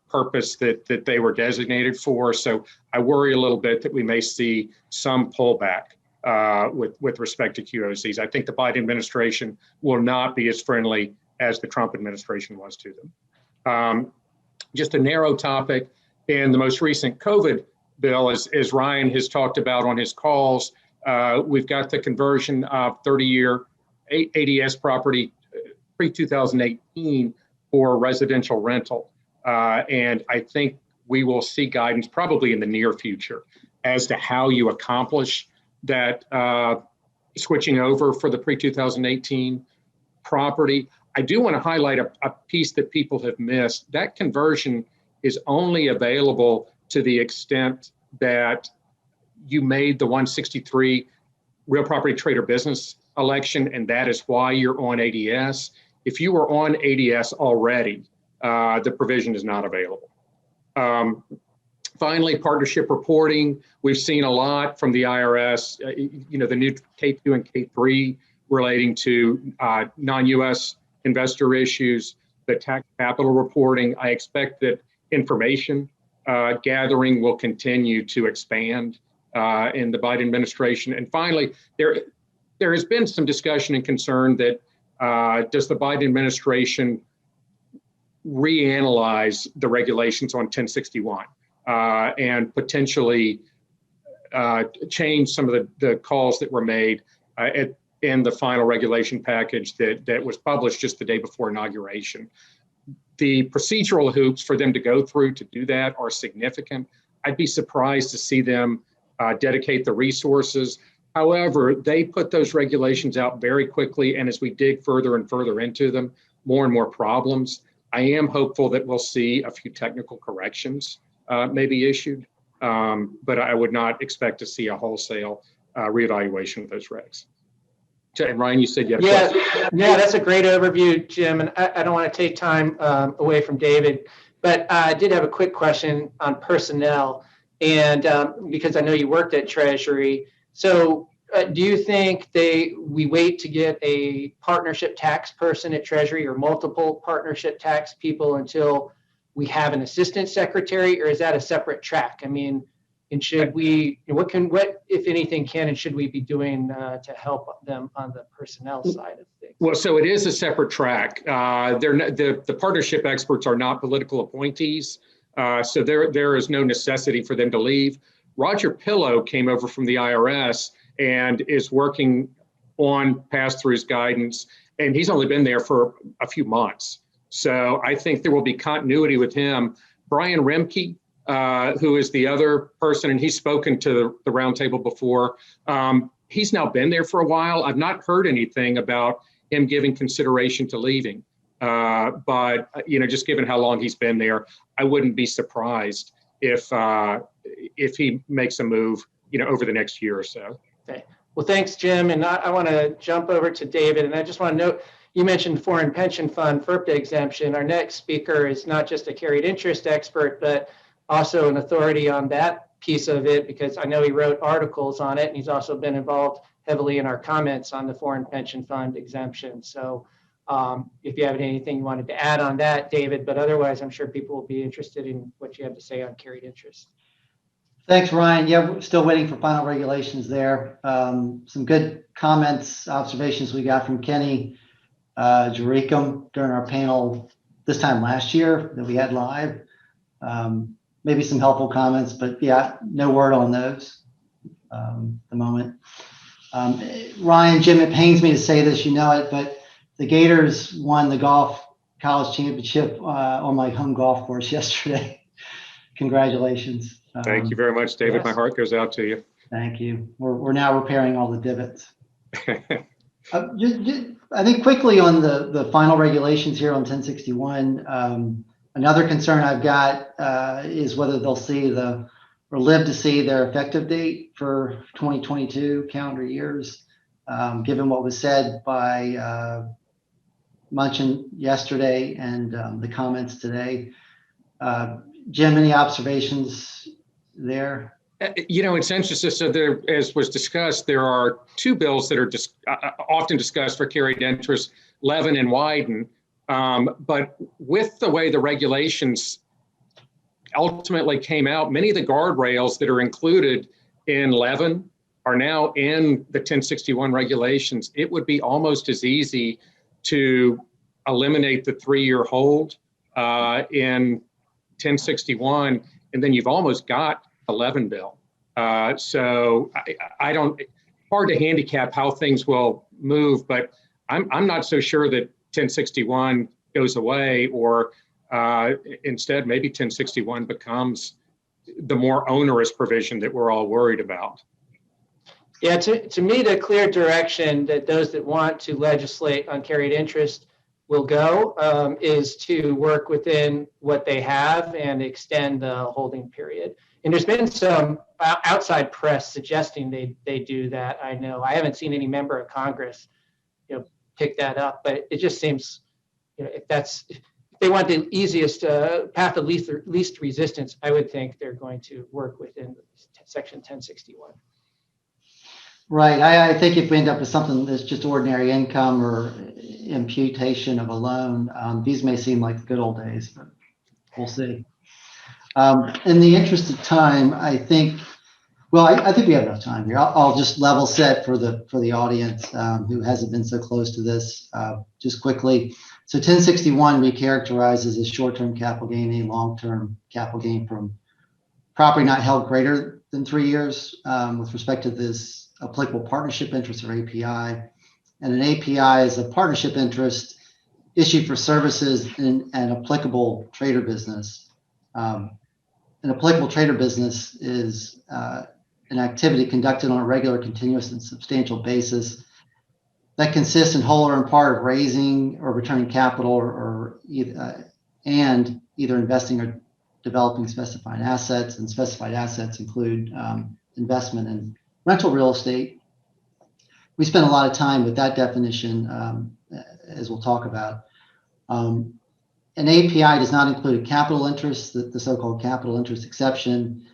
purpose that they were designated for. So I worry a little bit that we may see some pullback with respect to QOZs. I think the Biden administration will not be as friendly as the Trump administration was to them. Just a narrow topic, in the most recent COVID bill, as Ryan has talked about on his calls, we've got the conversion of 30-year ADS property pre-2018 for residential rental. And I think we will see guidance probably in the near future as to how you accomplish that switching over for the pre-2018 property. I do want to highlight a piece that people have missed. That conversion is only available to the extent that you made the 163 real property trader business election, and that is why you're on ADS. If you were on ADS already, the provision is not available. Finally, partnership reporting. We've seen a lot from the IRS, the new K2 and K3 relating to non-US investor issues, the tax capital reporting. I expect that information gathering will continue to expand in the Biden administration. And finally, there has been some discussion and concern that does the Biden administration reanalyze the regulations on 1061 and potentially change some of the calls that were made in the final regulation package that was published just the day before inauguration. The procedural hoops for them to go through to do that are significant. I'd be surprised to see them dedicate the resources. However, they put those regulations out very quickly, and as we dig further and further into them, more and more problems. I am hopeful that we'll see a few technical corrections maybe issued, but I would not expect to see a wholesale reevaluation of those regs. And Ryan, you said you had a question. Yeah, that's a great overview, Jim. And I don't want to take time away from David, but I did have a quick question on personnel, and because I know you worked at Treasury. So do you think we wait to get a partnership tax person at Treasury or multiple partnership tax people until we have an assistant secretary, or is that a separate track? I mean, and should we, what if anything can and should we be doing to help them on the personnel side of things? Well, so it is a separate track. The partnership experts are not political appointees, so there is no necessity for them to leave. Roger Pillow came over from the IRS and is working on pass-throughs guidance, and he's only been there for a few months. So I think there will be continuity with him. Brian Remke, who is the other person, and he's spoken to the roundtable before. He's now been there for a while. I've not heard anything about him giving consideration to leaving. But just given how long he's been there, I wouldn't be surprised if he makes a move, over the next year or so. Okay. Well, thanks, Jim. And I want to jump over to David. And I just want to note, you mentioned foreign pension fund FERPA exemption. Our next speaker is not just a carried interest expert, but also an authority on that piece of it, because I know he wrote articles on it, and he's also been involved heavily in our comments on the foreign pension fund exemption. So if you have anything you wanted to add on that, David, but otherwise, I'm sure people will be interested in what you have to say on carried interest. Thanks, Ryan. Yeah, we're still waiting for final regulations there. Some good comments, observations we got from Kenny Jericum during our panel this time last year that we had live. Maybe some helpful comments, but yeah, no word on those at the moment. Ryan, Jim, it pains me to say this, but the Gators won the golf college championship on my home golf course yesterday. Congratulations. Thank you very much, David. Yes. My heart goes out to you. Thank you. We're now repairing all the divots. I think quickly on the final regulations here on 1061, another concern I've got is whether they'll live to see their effective date for 2022 calendar years, given what was said by Munchin yesterday and the comments today. Jim, any observations there? It's interesting. So there, as was discussed, there are two bills that are often discussed for carried interest, Levin and Wyden. But with the way the regulations ultimately came out, many of the guardrails that are included in Levin are now in the 1061 regulations. It would be almost as easy to eliminate the 3-year hold in 1061, and then you've almost got a Levin bill. So I don't, hard to handicap how things will move, but I'm not so sure that 1061 goes away, or instead maybe 1061 becomes the more onerous provision that we're all worried about. Yeah, to me, the clear direction that those that want to legislate on carried interest will go is to work within what they have and extend the holding period. And there's been some outside press suggesting they do that. I know I haven't seen any member of Congress, pick that up, but it just seems, if they want the easiest path of least resistance, I would think they're going to work within Section 1061. Right. I think if we end up with something that's just ordinary income or imputation of a loan, these may seem like the good old days, but we'll see. In the interest of time, I think we have enough time here. I'll just level set for the audience who hasn't been so close to this just quickly. So 1061 recharacterizes as short-term capital gain any long-term capital gain from property not held greater than 3 years with respect to this applicable partnership interest or API. And an API is a partnership interest issued for services in an applicable trader business. An applicable trader business is an activity conducted on a regular, continuous, and substantial basis that consists in whole or in part of raising or returning capital and either investing or developing specified assets. And specified assets include investment in rental real estate. We spent a lot of time with that definition, as we'll talk about. An API does not include a capital interest, the so-called capital interest exception.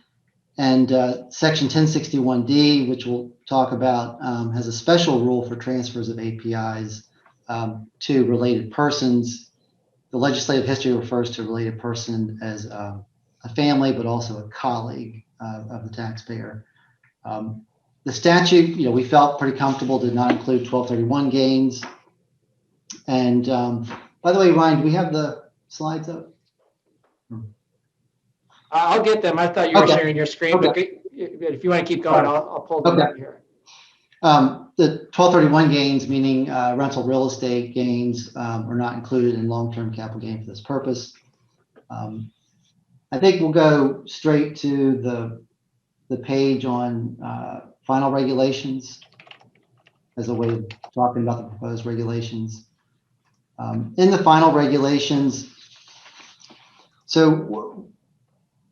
And Section 1061D, which we'll talk about, has a special rule for transfers of APIs to related persons. The legislative history refers to a related person as a family, but also a colleague of the taxpayer. The statute, we felt pretty comfortable, did not include 1231 gains. And by the way, Ryan, do we have the slides up? I'll get them. I thought you were Okay. sharing your screen, but if you want to keep going, I'll pull them up here. The 1231 gains, meaning rental real estate gains, are not included in long-term capital gain for this purpose. I think we'll go straight to the page on final regulations as a way of talking about the proposed regulations. In the final regulations, so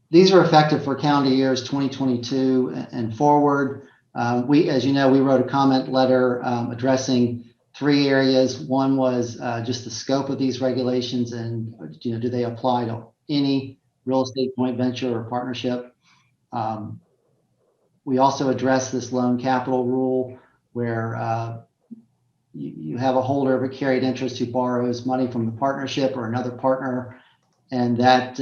these are effective for calendar years 2022 and forward. As you know, we wrote a comment letter addressing 3 areas. One was just the scope of these regulations and, do they apply to any real estate joint venture or partnership? We also addressed this loan capital rule where you have a holder of a carried interest who borrows money from the partnership or another partner, and that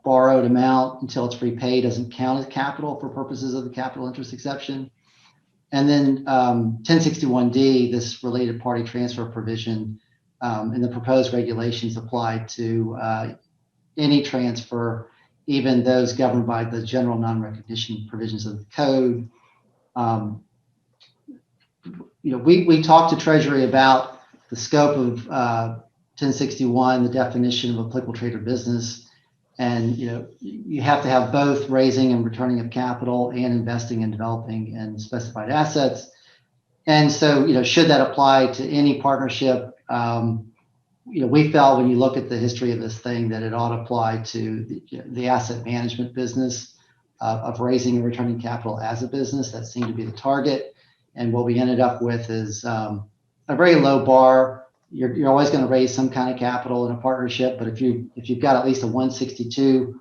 borrowed amount until it's repaid doesn't count as capital for purposes of the capital interest exception. And then 1061D, this related party transfer provision in the proposed regulations apply to any transfer, even those governed by the general non-recognition provisions of the code. We talked to Treasury about the scope of 1061, the definition of applicable trader business, and you have to have both raising and returning of capital and investing and developing in specified assets. And so, should that apply to any partnership? We felt when you look at the history of this thing that it ought to apply to the asset management business of raising and returning capital as a business. That seemed to be the target. And what we ended up with is a very low bar. You're always going to raise some kind of capital in a partnership, but if you've got at least a 162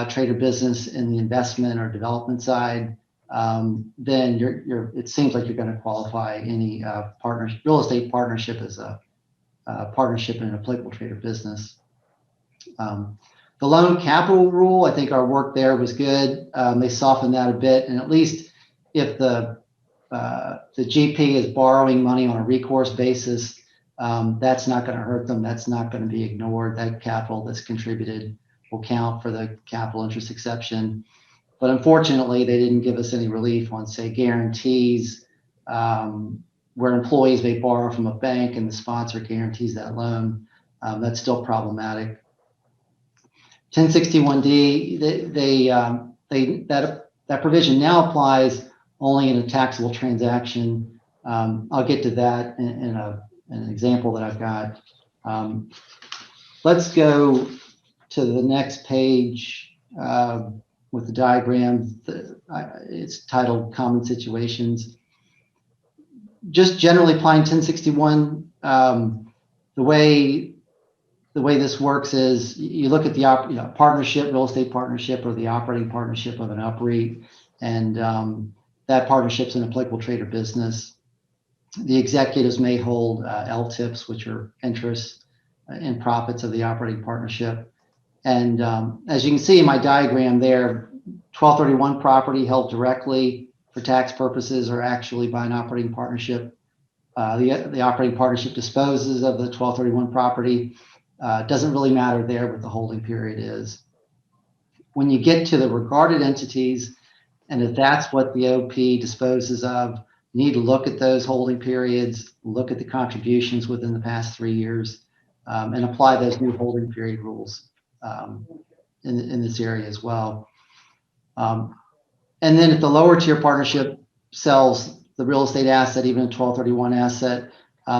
trader business in the investment or development side, then it seems like you're going to qualify any real estate partnership as a partnership in an applicable trader business. The loan capital rule, I think our work there was good. They softened that a bit, and at least if the GP is borrowing money on a recourse basis, that's not going to hurt them. That's not going to be ignored. That capital that's contributed will count for the capital interest exception. But unfortunately, they didn't give us any relief on, say, guarantees where employees may borrow from a bank and the sponsor guarantees that loan. That's still problematic. 1061D, that provision now applies only in a taxable transaction. I'll get to that in an example that I've got. Let's go to the next page. with the diagram. It's titled Common Situations. Just generally applying 1061, the way this works is you look at the partnership, real estate partnership, or the operating partnership of an UPREIT, and that partnership's an applicable trade or business. The executives may hold LTIPs, which are interests in profits of the operating partnership. And as you can see in my diagram there, 1231 property held directly for tax purposes or actually by an operating partnership. The operating partnership disposes of the 1231 property. Doesn't really matter there what the holding period is. When you get to the regarded entities, and if that's what the OP disposes of, you need to look at those holding periods, look at the contributions within the past 3 years, and apply those new holding period rules in this area as well. And then if the lower tier partnership sells the real estate asset, even a 1231 asset,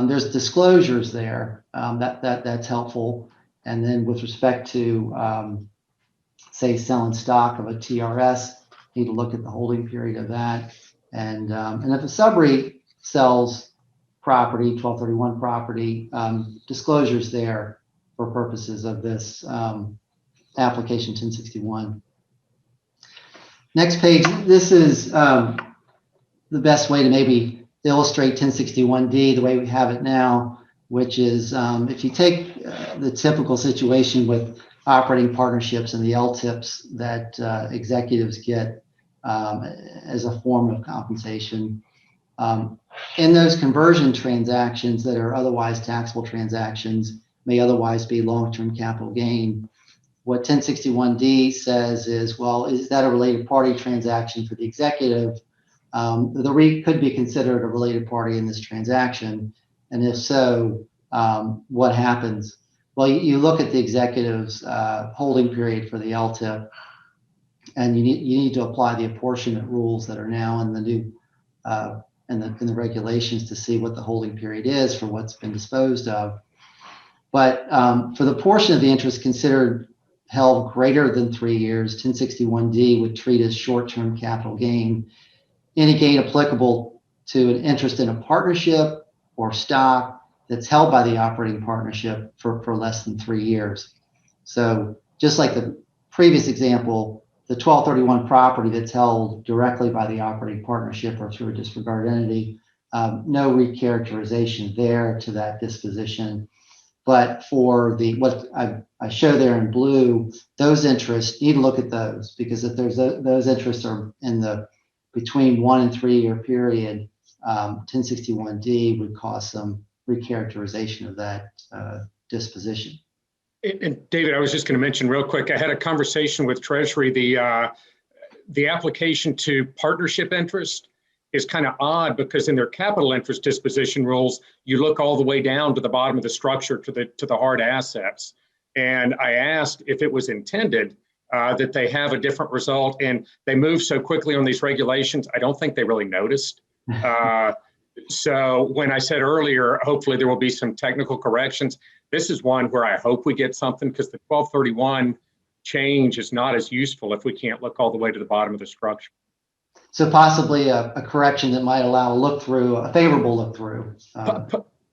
there's disclosures there that's helpful. And then with respect to, say, selling stock of a TRS, you need to look at the holding period of that. And if a subreit sells property, 1231 property, disclosures there for purposes of this application 1061. Next page, this is the best way to maybe illustrate 1061D the way we have it now, which is if you take the typical situation with operating partnerships and the LTIPs that executives get as a form of compensation, in those conversion transactions that are otherwise taxable transactions, may otherwise be long-term capital gain. What 1061D says is, well, is that a related party transaction for the executive? The REIT could be considered a related party in this transaction. And if so, what happens? Well, you look at the executive's holding period for the LTIP, and you need to apply the apportionment rules that are now in the new in the regulations to see what the holding period is for what's been disposed of. But for the portion of the interest considered held greater than 3 years, 1061D would treat as short-term capital gain. Any gain applicable to an interest in a partnership or stock that's held by the operating partnership for less than 3 years. So just like the previous example, the 1231 property that's held directly by the operating partnership or through a disregarded entity, no recharacterization there to that disposition. But for what I show there in blue, those interests, you need to look at those, because if there's those interests are in the between 1 and 3 year period, 1061D would cause some recharacterization of that disposition. And David, I was just going to mention real quick, I had a conversation with Treasury. The application to partnership interest is kind of odd because in their capital interest disposition rules, you look all the way down to the bottom of the structure to the hard assets. And I asked if it was intended that they have a different result, and they move so quickly on these regulations, I don't think they really noticed. So when I said earlier, hopefully there will be some technical corrections, this is one where I hope we get something, because the 1231 change is not as useful if we can't look all the way to the bottom of the structure. So possibly a correction that might allow a look through, a favorable look through.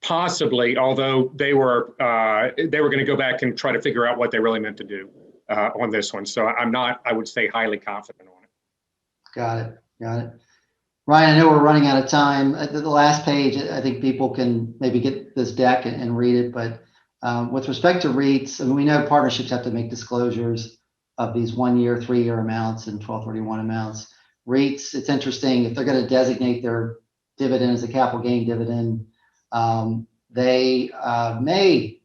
Possibly, although they were going to go back and try to figure out what they really meant to do on this one. So I'm not, I would say, highly confident on it. Got it. Ryan, I know we're running out of time. At the last page, I think people can maybe get this deck and read it. But with respect to REITs, I mean, we know partnerships have to make disclosures of these 1 year, 3 year amounts and 1231 amounts. REITs, it's interesting, if they're going to designate their dividend as a capital gain dividend, they may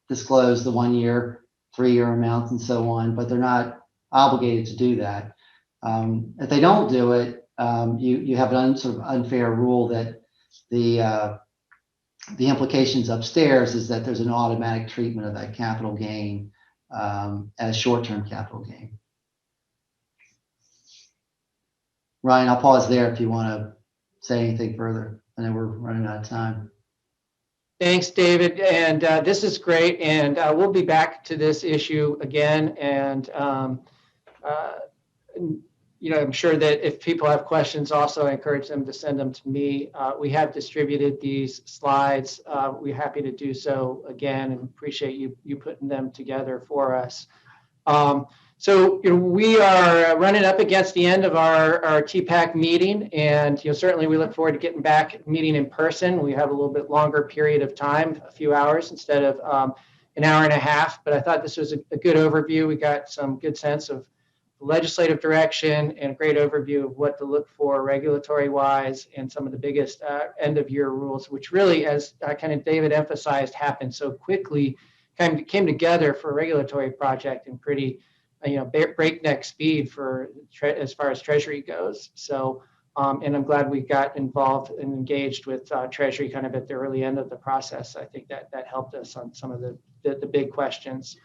disclose the 1 year, 3 year amounts and so on, but they're not obligated to do that. If they don't do it, you have an sort of unfair rule that the implications upstairs is that there's an automatic treatment of that capital gain as short-term capital gain. Ryan, I'll pause there if you want to say anything further. I know we're running out of time. Thanks, David. And this is great. And we'll be back to this issue again. And I'm sure that if people have questions, also I encourage them to send them to me. We have distributed these slides. We're happy to do so again, and appreciate you putting them together for us. So we are running up against the end of our TPAC meeting, and certainly we look forward to getting back meeting in person. We have a little bit longer period of time, a few hours instead of an hour and a half. But I thought this was a good overview. We got some good sense of legislative direction and a great overview of what to look for regulatory wise and some of the biggest end of year rules, which really, as kind of David emphasized, happened so quickly, kind of came together for a regulatory project in pretty breakneck speed as far as Treasury goes. So and I'm glad we got involved and engaged with Treasury kind of at the early end of the process. I think that helped us on some of the big questions.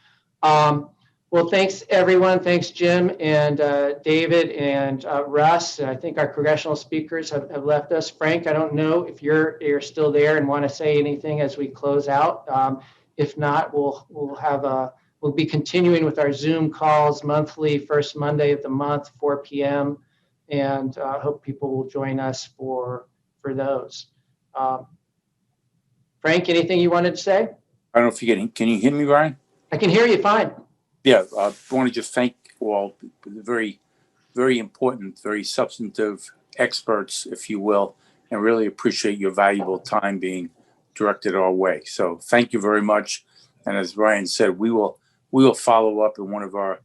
Well, thanks everyone. Thanks Jim and David and Russ. I think our congressional speakers have left us. Frank, I don't know if you're still there and want to say anything as we close out. If not, we'll be continuing with our Zoom calls monthly, first Monday of the month, 4 p.m. And hope people will join us for those. Frank, anything you wanted to say? I don't know if you can you hear me, Ryan? I can hear you fine. Yeah, I want to just thank all the very, very important, very substantive experts, if you will, and really appreciate your valuable time being directed our way. So thank you very much. And as Ryan said, we will follow up in one of our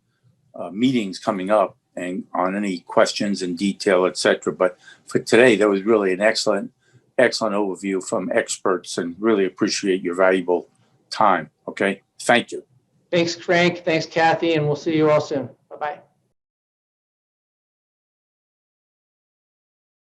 meetings coming up and on any questions in detail, etc. But for today, that was really an excellent overview from experts, and really appreciate your valuable time. Okay, thank you. Thanks, Frank. Thanks, Kathy, and we'll see you all soon. Bye-bye.